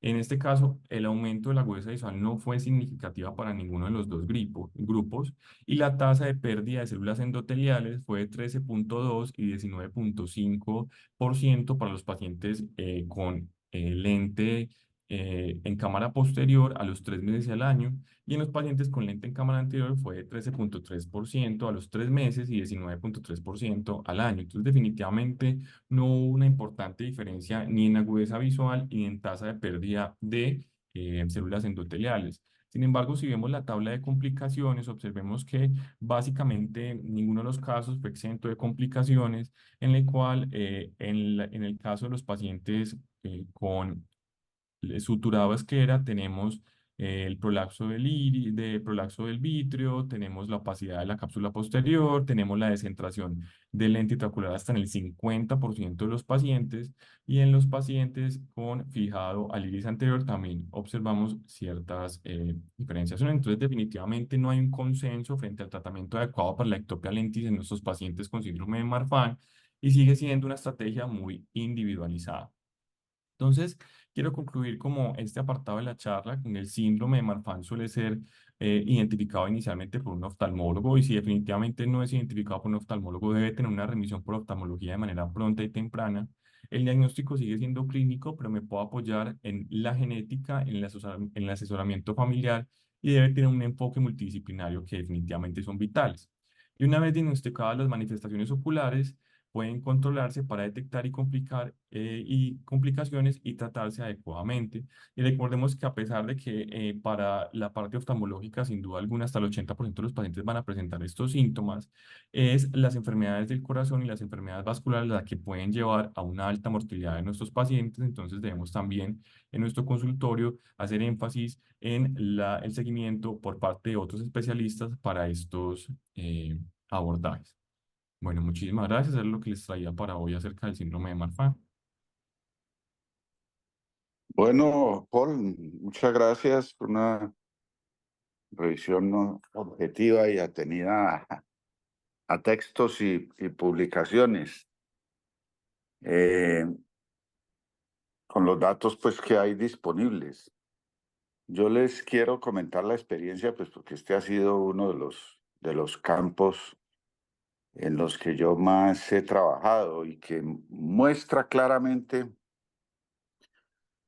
En este caso, el aumento de la agudeza visual no fue significativa para ninguno de los dos grupos y la tasa de pérdida de células endoteliales fue de 13,2 y 19,5% para los pacientes con lente en cámara posterior a los 3 meses y al año, y en los pacientes con lente en cámara anterior fue de 13,3% a los 3 meses y 19,3% al año. Entonces, definitivamente no hubo una importante diferencia ni en agudeza visual ni en tasa de pérdida de células endoteliales. Sin embargo, si vemos la tabla de complicaciones, observemos que básicamente ninguno de los casos fue exento de complicaciones, en el cual en el caso de los pacientes con suturado a esclera tenemos el prolapso prolapso del vítreo, tenemos la opacidad de la cápsula posterior, tenemos la descentración del lente intraocular hasta en el 50% de los pacientes, y en los pacientes con fijado al iris anterior también observamos ciertas diferenciaciones. Entonces, definitivamente no hay un consenso frente al tratamiento adecuado para la ectopia lentis en nuestros pacientes con síndrome de Marfan, y sigue siendo una estrategia muy individualizada. Entonces, quiero concluir como este apartado de la charla con el síndrome de Marfan suele ser identificado inicialmente por un oftalmólogo, y si definitivamente no es identificado por un oftalmólogo, debe tener una remisión por oftalmología de manera pronta y temprana. El diagnóstico sigue siendo clínico, pero me puedo apoyar en la genética, en el asesoramiento familiar, y debe tener un enfoque multidisciplinario que definitivamente son vitales. Y una vez diagnosticadas las manifestaciones oculares, pueden controlarse para detectar y complicaciones y tratarse adecuadamente. Y recordemos que a pesar de que para la parte oftalmológica, sin duda alguna, hasta el 80% de los pacientes van a presentar estos síntomas, es las enfermedades del corazón y las enfermedades vasculares las que pueden llevar a una alta mortalidad de nuestros pacientes. Entonces debemos también en nuestro consultorio hacer énfasis en el seguimiento por parte de otros especialistas para estos abordajes. Bueno, muchísimas gracias. Eso es lo que les traía para hoy acerca del síndrome de Marfan. Bueno, Paul, muchas gracias por una revisión, ¿no?, objetiva y atenida a textos y publicaciones, eh, con los datos pues que hay disponibles. Yo les quiero comentar la experiencia, pues porque este ha sido uno de los campos en los que yo más he trabajado y que muestra claramente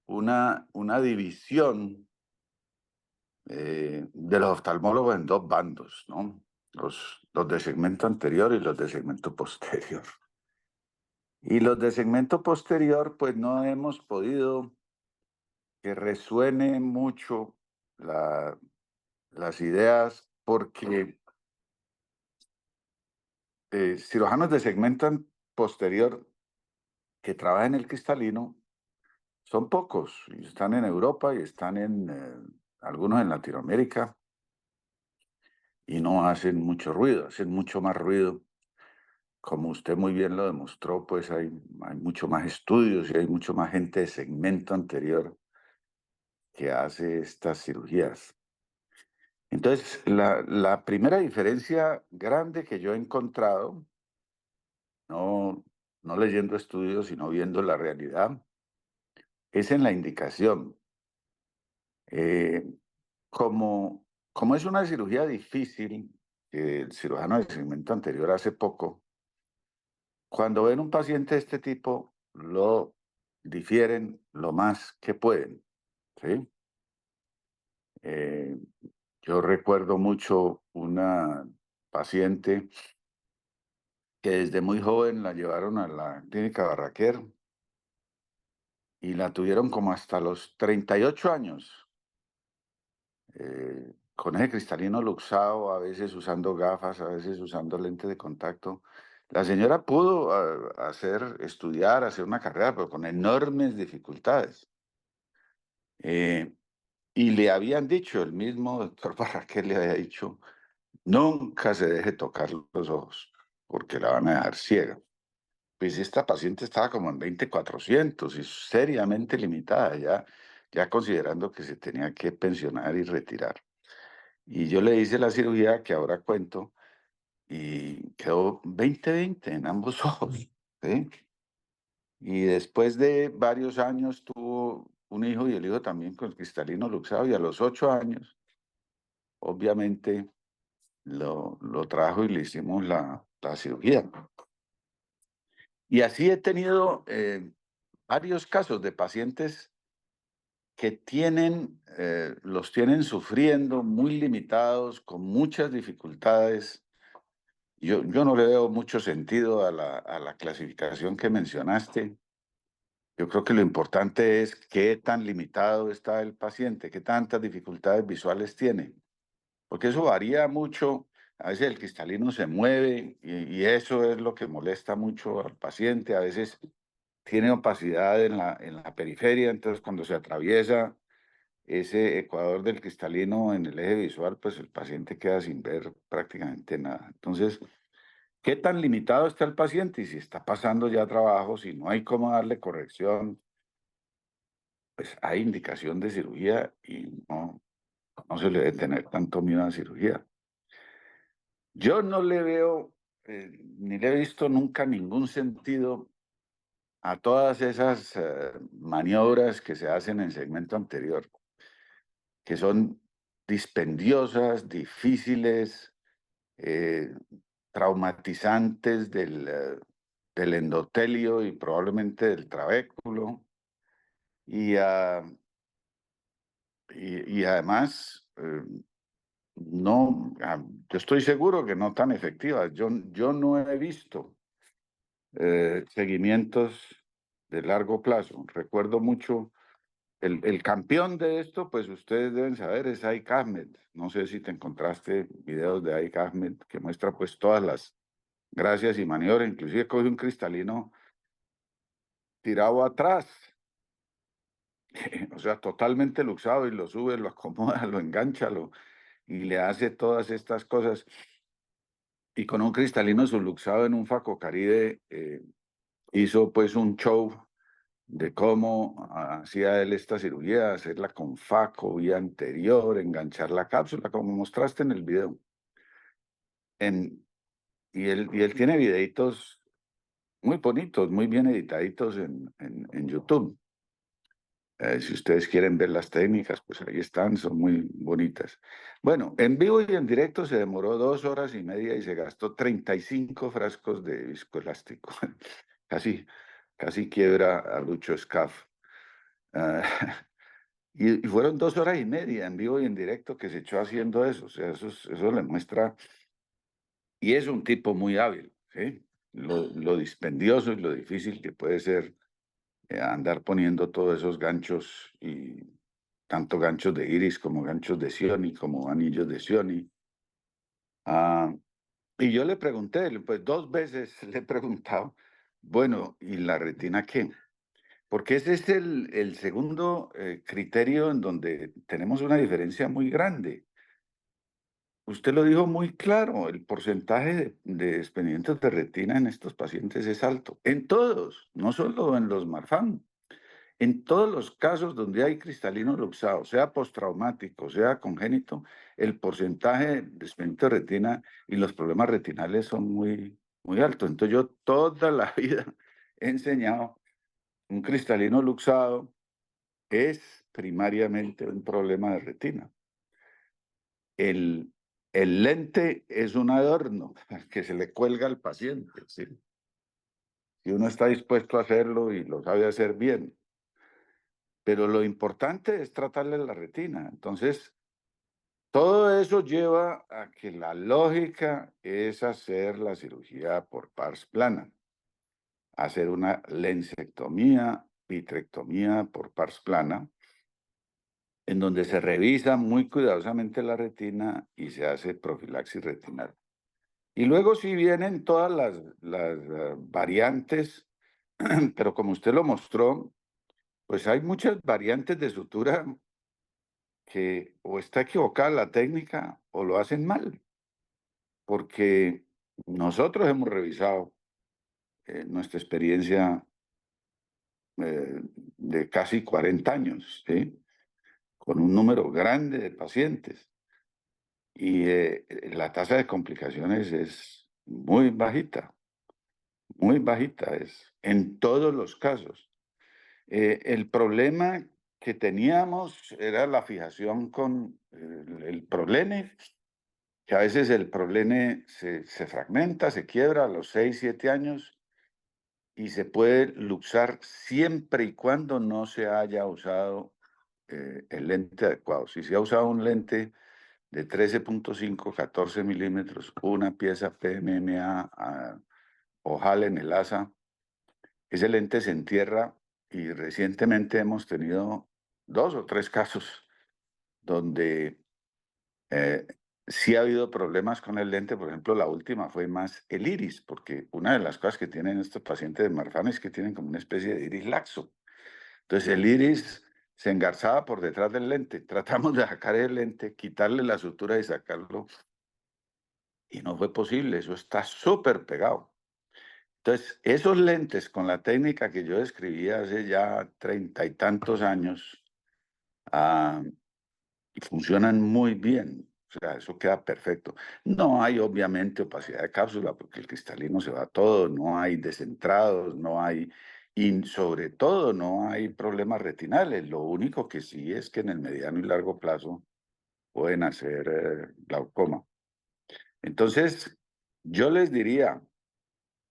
una división de los oftalmólogos en dos bandos, ¿no? Los de segmento anterior y los de segmento posterior. Y los de segmento posterior, pues no hemos podido que resuene mucho las ideas, porque cirujanos de segmento posterior que trabajan en el cristalino son pocos, y están en Europa y están en algunos en Latinoamérica, y no hacen mucho ruido, hacen mucho más ruido. Como usted muy bien lo demostró, pues hay mucho más estudios y hay mucho más gente de segmento anterior que hace estas cirugías. Entonces, la primera diferencia grande que yo he encontrado, no, no leyendo estudios, sino viendo la realidad, es en la indicación. Eh, como es una cirugía difícil, que el cirujano de segmento anterior hace poco, cuando ven un paciente de este tipo, lo difieren lo más que pueden, ¿sí? Eh, yo recuerdo mucho una paciente que desde muy joven la llevaron a la clínica Barraquer y la tuvieron como hasta los 38 años, con ese cristalino luxado, a veces usando gafas, a veces usando lentes de contacto. La señora pudo estudiar, hacer una carrera, pero con enormes dificultades. Y le habían dicho, el mismo doctor Barraquer le había dicho, nunca se deje tocar los ojos, porque la van a dejar ciega. Pues esta paciente estaba como en 20/400 y seriamente limitada, ya considerando que se tenía que pensionar y retirar. Y yo le hice la cirugía que ahora cuento y quedó 20/20 en ambos ojos, ¿sí? Y después de varios años tuvo un hijo, y el hijo también con cristalino luxado, y a los 8 años, obviamente, lo trajo y le hicimos la cirugía. Y así he tenido varios casos de pacientes que los tienen sufriendo, muy limitados, con muchas dificultades. Yo no le veo mucho sentido a la clasificación que mencionaste. Yo creo que lo importante es qué tan limitado está el paciente, qué tantas dificultades visuales tiene, porque eso varía mucho. A veces el cristalino se mueve y eso es lo que molesta mucho al paciente. A veces tiene opacidad en la periferia, entonces cuando se atraviesa ese ecuador del cristalino en el eje visual, pues el paciente queda sin ver prácticamente nada. Entonces, ¿qué tan limitado está el paciente? Y si está pasando ya trabajo, si no hay cómo darle corrección, pues hay indicación de cirugía y no se le debe tener tanto miedo a la cirugía. Yo no le veo, ni le he visto nunca ningún sentido a todas esas maniobras que se hacen en segmento anterior, que son dispendiosas, difíciles, eh, traumatizantes del endotelio y probablemente del trabéculo. Y, y además, no, yo estoy seguro que no tan efectivas. Yo no he visto seguimientos de largo plazo. Recuerdo mucho, el campeón de esto, pues ustedes deben saber, es Ike Ahmed. No sé si te encontraste videos de Ike Ahmed que muestra pues todas las gracias y maniobras. Inclusive coge un cristalino tirado atrás, o sea, totalmente luxado y lo sube, lo acomoda, lo engancha, y le hace todas estas cosas. Y con un cristalino subluxado en un Facocaribe hizo pues un show de cómo hacía él esta cirugía, hacerla con faco, vía anterior, enganchar la cápsula, como mostraste en el video. En, y él tiene videitos muy bonitos, muy bien editaditos en YouTube. Si ustedes quieren ver las técnicas, pues ahí están, son muy bonitas. Bueno, en vivo y en directo se demoró 2 horas y media y se gastó 35 frascos de viscoelástico. Casi, casi quiebra a Lucho Scaff. Ah, y fueron 2 horas y media en vivo y en directo que se echó haciendo eso. O sea, eso le muestra. Y es un tipo muy hábil, ¿sí? Lo dispendioso y lo difícil que puede ser andar poniendo todos esos ganchos, y tanto ganchos de iris como ganchos de Sioni, como anillos de Sioni. Ah, y yo le pregunté, pues 2 veces le he preguntado, bueno, ¿y la retina qué? Porque ese es el segundo criterio en donde tenemos una diferencia muy grande. Usted lo dijo muy claro, el porcentaje de desprendimientos de retina en estos pacientes es alto, en todos, no solo en los Marfan. En todos los casos donde hay cristalino luxado, sea postraumático, sea congénito, el porcentaje de desprendimiento de retina y los problemas retinales son muy, muy altos. Entonces yo toda la vida he enseñado un cristalino luxado es primariamente un problema de retina. El, el lente es un adorno que se le cuelga al paciente, ¿sí? Si uno está dispuesto a hacerlo y lo sabe hacer bien. Pero lo importante es tratarle la retina. Entonces, todo eso lleva a que la lógica es hacer la cirugía por pars plana, hacer una lensectomía, vitrectomía por pars plana, en donde se revisa muy cuidadosamente la retina y se hace profilaxis retinal. Y luego si vienen todas las variantes, pero como usted lo mostró, pues hay muchas variantes de sutura que o está equivocada la técnica o lo hacen mal, porque nosotros hemos revisado nuestra experiencia de casi 40 años, ¿sí? Con un número grande de pacientes, y la tasa de complicaciones es muy bajita, es en todos los casos. El problema que teníamos era la fijación con el prolene, que a veces el prolene se fragmenta, se quiebra a los 6, 7 años y se puede luxar siempre y cuando no se haya usado el lente adecuado. Si se ha usado un lente de 13.5, 14 milímetros, una pieza PMMA o en el asa, ese lente se entierra, y recientemente hemos tenido 2 o 3 casos donde Eh, sí ha habido problemas con el lente. Por ejemplo, la última fue más el iris, porque una de las cosas que tienen estos pacientes de Marfan es que tienen como una especie de iris laxo. Entonces el iris se engarzaba por detrás del lente. Tratamos de sacar el lente, quitarle la sutura y sacarlo, y no fue posible, eso está súper pegado. Entonces, esos lentes con la técnica que yo describí hace ya 30 y tantos años, ah, funcionan muy bien. O sea, eso queda perfecto. No hay obviamente opacidad de cápsula porque el cristalino se va todo, no hay descentrados, no hay, y sobre todo no hay problemas retinales. Lo único que sí es que en el mediano y largo plazo pueden hacer glaucoma. Entonces, yo les diría,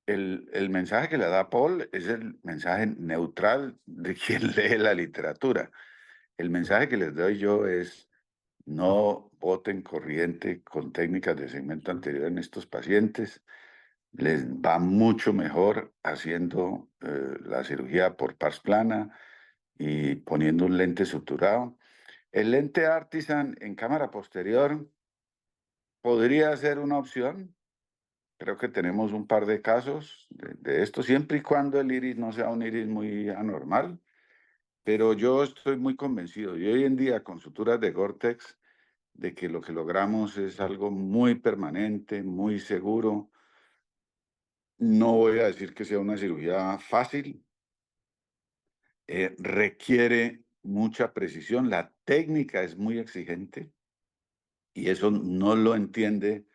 el mensaje que le da Paul es el mensaje neutral de quien lee la literatura. El mensaje que les doy yo es: no boten corriente con técnicas de segmento anterior en estos pacientes. Les va mucho mejor haciendo la cirugía por pars plana y poniendo un lente suturado. El lente Artisan en cámara posterior podría ser una opción. Creo que tenemos un par de casos de esto, siempre y cuando el iris no sea un iris muy anormal. Pero yo estoy muy convencido, y hoy en día con suturas de Gore-Tex, de que lo que logramos es algo muy permanente, muy seguro. No voy a decir que sea una cirugía fácil, requiere mucha precisión, la técnica es muy exigente y eso no lo entiende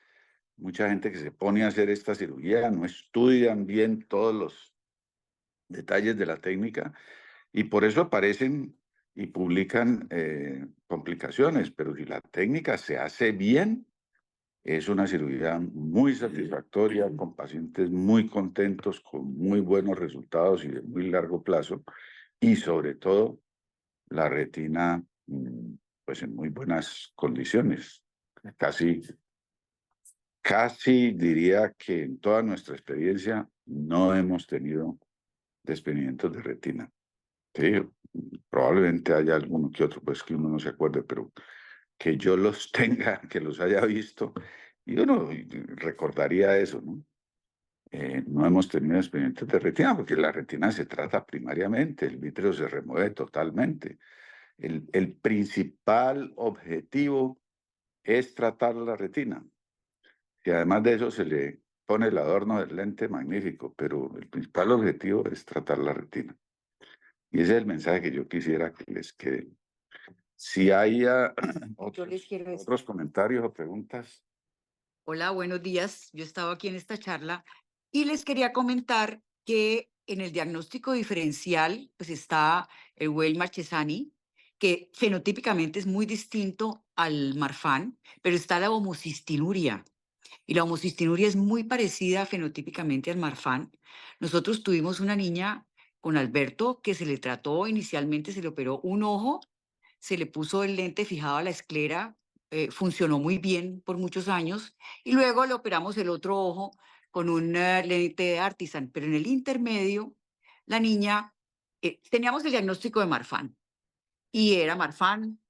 mucha gente que se pone a hacer esta cirugía, no estudian bien todos los detalles de la técnica y por eso aparecen y publican complicaciones, pero si la técnica se hace bien, es una cirugía muy satisfactoria, con pacientes muy contentos, con muy buenos resultados y de muy largo plazo, y sobre todo la retina, pues en muy buenas condiciones. Casi, casi diría que en toda nuestra experiencia no hemos tenido desprendimientos de retina. Sí, probablemente haya alguno que otro, pues que uno no se acuerde, pero que yo los tenga, que los haya visto, y uno recordaría eso, ¿no? No hemos tenido expedientes de retina, porque la retina se trata primariamente, el vítreo se remueve totalmente. El principal objetivo es tratar la retina, y además de eso se le pone el adorno del lente magnífico, pero el principal objetivo es tratar la retina. Y ese es el mensaje que yo quisiera que les quede. Si hay Yo les quiero decir, otros comentarios o preguntas. hola, buenos días. Yo estaba aquí en esta charla y les quería comentar que en el diagnóstico diferencial pues está el Weil Marchesani, que fenotípicamente es muy distinto al Marfan, pero está la homocistinuria. Y la homocistinuria es muy parecida fenotípicamente al Marfan. Nosotros tuvimos una niña con Alberto que se le trató, inicialmente se le operó un ojo, se le puso el lente fijado a la esclera, funcionó muy bien por muchos años, y luego le operamos el otro ojo con un lente de Artisan, pero en el intermedio, la niña, teníamos el diagnóstico de Marfan, y era Marfan,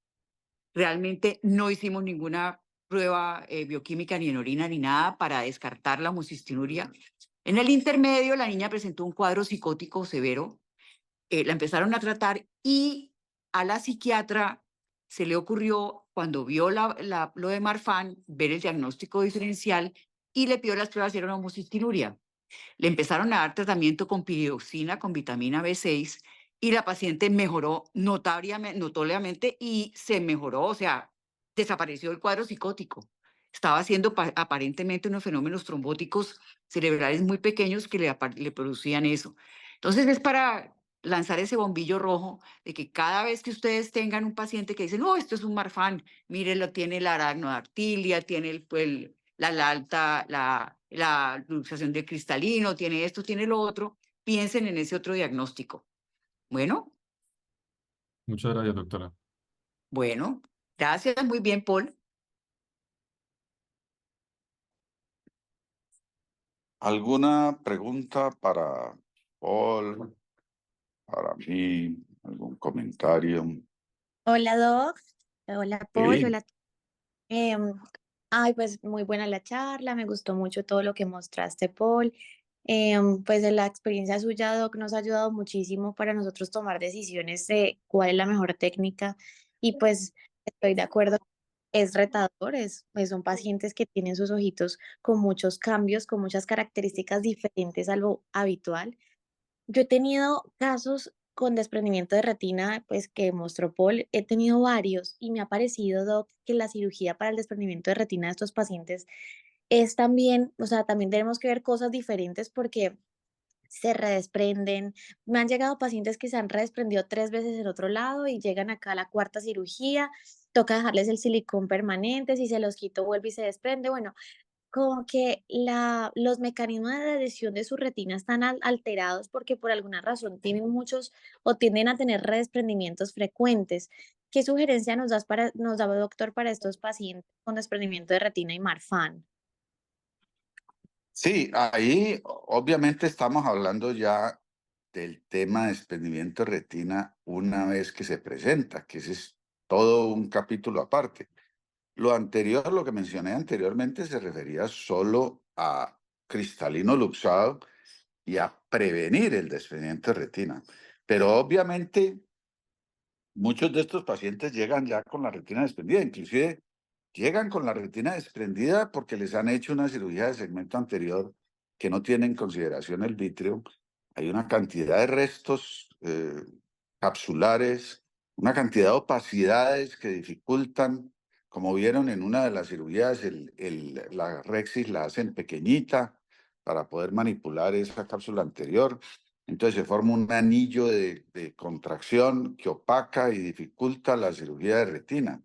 realmente no hicimos ninguna prueba bioquímica ni en orina ni nada para descartar la homocistinuria. En el intermedio, la niña presentó un cuadro psicótico severo, la empezaron a tratar y a la psiquiatra se le ocurrió, cuando vio lo de Marfan, ver el diagnóstico diferencial y le pidió las pruebas y era una homocistinuria. Le empezaron a dar tratamiento con piridoxina, con vitamina B6, y la paciente mejoró notoriamente y se mejoró, o sea, desapareció el cuadro psicótico. Estaba haciendo aparentemente unos fenómenos trombóticos cerebrales muy pequeños que le producían eso. Entonces es para lanzar ese bombillo rojo de que cada vez que ustedes tengan un paciente que dice, no, esto es un Marfan, mírelo, tiene la aracnodartilia, tiene la alta, la luxación del cristalino, tiene esto, tiene lo otro, piensen en ese otro diagnóstico. Bueno, Muchas gracias, doctora. bueno, gracias, muy bien, Paul. ¿Alguna pregunta para Paul, para mí? ¿Algún comentario? Hola Doc, hola Paul, Sí, hola. Em, Ay, pues muy buena la charla, me gustó mucho todo lo que mostraste, Paul. Pues de la experiencia suya, Doc, nos ha ayudado muchísimo para nosotros tomar decisiones de cuál es la mejor técnica y pues estoy de acuerdo, es retador, son pacientes que tienen sus ojitos con muchos cambios, con muchas características diferentes a lo habitual. Yo he tenido casos con desprendimiento de retina, pues que mostró Paul, he tenido varios y me ha parecido, Doc, que la cirugía para el desprendimiento de retina de estos pacientes es también, o sea, también tenemos que ver cosas diferentes porque se redesprenden. Me han llegado pacientes que se han redesprendido 3 veces en otro lado y llegan acá a la cuarta cirugía, toca dejarles el silicón permanente, si se los quito vuelve y se desprende. Bueno, como que los mecanismos de adhesión de su retina están alterados porque por alguna razón tienen muchos o tienden a tener redesprendimientos frecuentes. ¿Qué sugerencia nos da, doctor, para estos pacientes con desprendimiento de retina y Marfan? Sí, ahí obviamente estamos hablando ya del tema de desprendimiento de retina una vez que se presenta, que ese es todo un capítulo aparte. Lo anterior, lo que mencioné anteriormente, se refería solo a cristalino luxado y a prevenir el desprendimiento de retina. Pero obviamente muchos de estos pacientes llegan ya con la retina desprendida, inclusive llegan con la retina desprendida porque les han hecho una cirugía de segmento anterior que no tiene en consideración el vítreo. Hay una cantidad de restos capsulares, una cantidad de opacidades que dificultan, como vieron en una de las cirugías, la rexis la hacen pequeñita para poder manipular esa cápsula anterior. Entonces se forma un anillo de contracción que opaca y dificulta la cirugía de retina.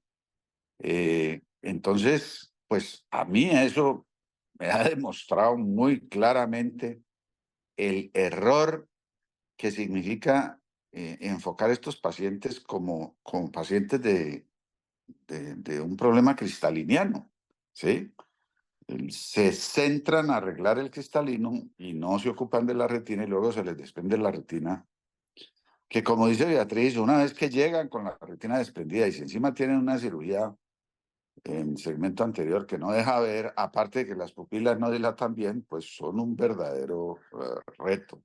Entonces, pues a mí eso me ha demostrado muy claramente el error que significa enfocar estos pacientes como pacientes de un problema cristaliniano, ¿sí? Se centran a arreglar el cristalino y no se ocupan de la retina y luego se les desprende la retina, que como dice Beatriz, una vez que llegan con la retina desprendida y si encima tienen una cirugía en segmento anterior que no deja ver, aparte de que las pupilas no dilatan bien, pues son un verdadero reto.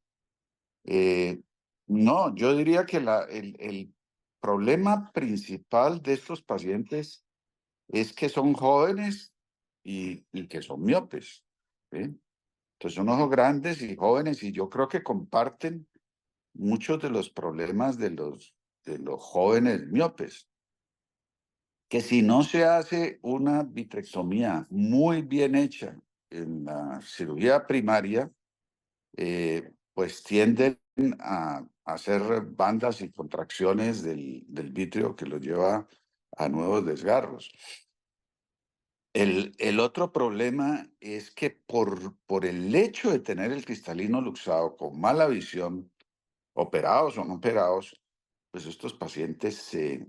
No, yo diría que el problema principal de estos pacientes es que son jóvenes y que son miopes, ¿sí? Entonces son ojos grandes y jóvenes y yo creo que comparten muchos de los problemas de los jóvenes miopes, que si no se hace una vitrectomía muy bien hecha en la cirugía primaria, pues tienden a hacer bandas y contracciones del vítreo que los lleva a nuevos desgarros. El otro problema es que por el hecho de tener el cristalino luxado con mala visión, operados o no operados, pues estos pacientes se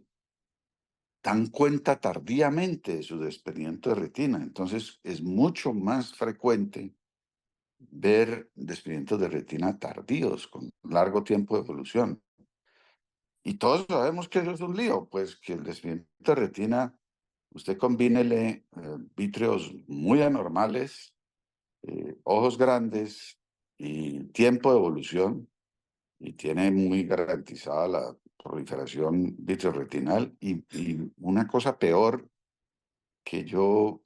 dan cuenta tardíamente de su desprendimiento de retina. Entonces es mucho más frecuente ver desprendimientos de retina tardíos, con largo tiempo de evolución. Y todos sabemos que eso es un lío, pues que el desprendimiento de retina, usted combínele vítreos muy anormales, ojos grandes y tiempo de evolución, y tiene muy garantizada la proliferación vitreoretinal. Y una cosa peor que yo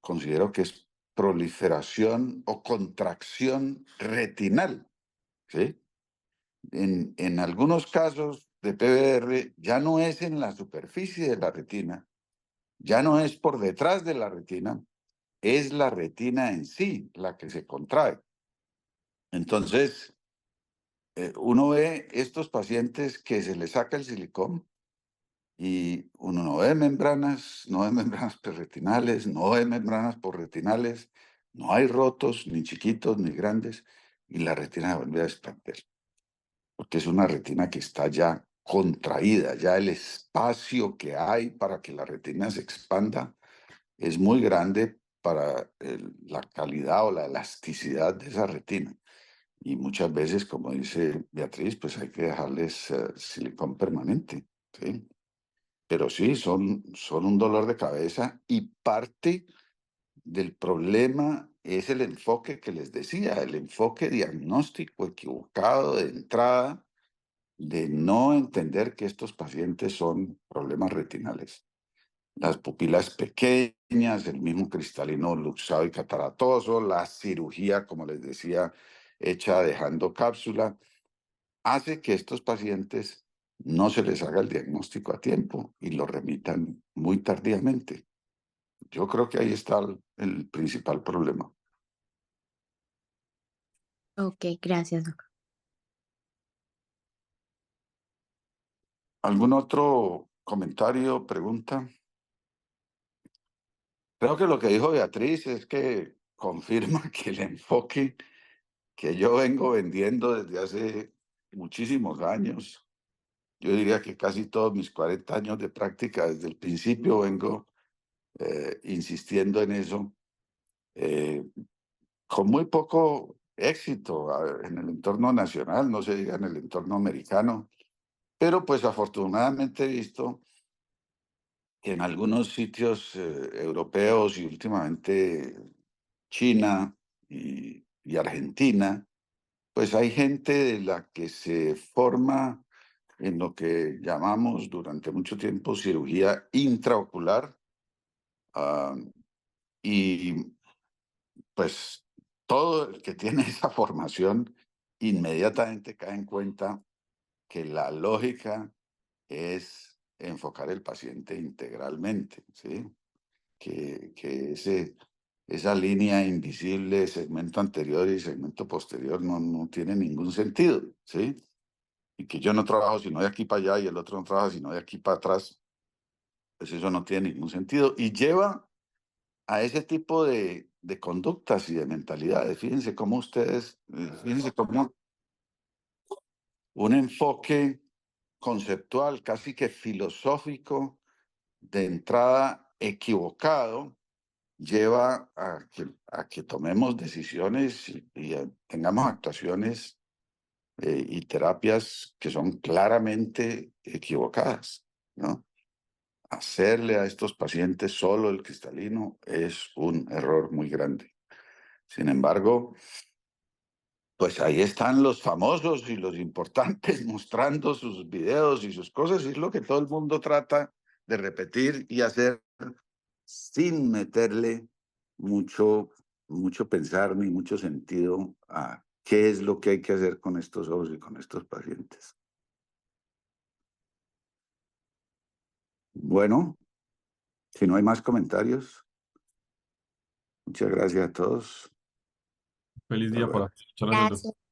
considero que es proliferación o contracción retinal, ¿sí? En algunos casos de PBR ya no es en la superficie de la retina, ya no es por detrás de la retina, es la retina en sí la que se contrae. Entonces, uno ve estos pacientes que se les saca el silicón y uno no ve membranas, no ve membranas perretinales, no ve membranas porretinales, no hay rotos, ni chiquitos, ni grandes, y la retina se vuelve a expander, porque es una retina que está ya contraída, ya el espacio que hay para que la retina se expanda es muy grande para la calidad o la elasticidad de esa retina. Y muchas veces, como dice Beatriz, pues hay que dejarles silicón permanente, ¿sí? Pero sí, son un dolor de cabeza y parte del problema es el enfoque que les decía, el enfoque diagnóstico equivocado de entrada, de no entender que estos pacientes son problemas retinales. Las pupilas pequeñas, el mismo cristalino luxado y cataratoso, la cirugía, como les decía, hecha dejando cápsula, hace que estos pacientes no se les haga el diagnóstico a tiempo y lo remitan muy tardíamente. Yo creo que ahí está el principal problema. Ok, gracias, doctor. ¿Algún otro comentario, pregunta? Creo que lo que dijo Beatriz es que confirma que el enfoque que yo vengo vendiendo desde hace muchísimos años, yo diría que casi todos mis 40 años de práctica, desde el principio vengo insistiendo en eso, eh, con muy poco éxito en el entorno nacional, no se diga en el entorno americano, pero pues afortunadamente he visto que en algunos sitios europeos y últimamente China y Argentina, pues hay gente de la que se forma en lo que llamamos durante mucho tiempo cirugía intraocular, ah, y pues todo el que tiene esa formación inmediatamente cae en cuenta que la lógica es enfocar el paciente integralmente, ¿sí? Que esa línea invisible, segmento anterior y segmento posterior, no tiene ningún sentido, ¿sí? Y que yo no trabajo sino de aquí para allá y el otro no trabaja sino de aquí para atrás, pues eso no tiene ningún sentido y lleva a ese tipo de conductas y de mentalidades. Fíjense cómo un enfoque conceptual, casi que filosófico, de entrada equivocado, lleva a que tomemos decisiones y tengamos actuaciones y terapias que son claramente equivocadas, ¿no? Hacerle a estos pacientes solo el cristalino es un error muy grande. Sin embargo, pues ahí están los famosos y los importantes mostrando sus videos y sus cosas, y es lo que todo el mundo trata de repetir y hacer sin meterle mucho pensar ni mucho sentido a qué es lo que hay que hacer con estos ojos y con estos pacientes. Bueno, si no hay más comentarios, muchas gracias a todos. Feliz Hasta día luego. para todos. Muchas gracias, doctor. Gracias.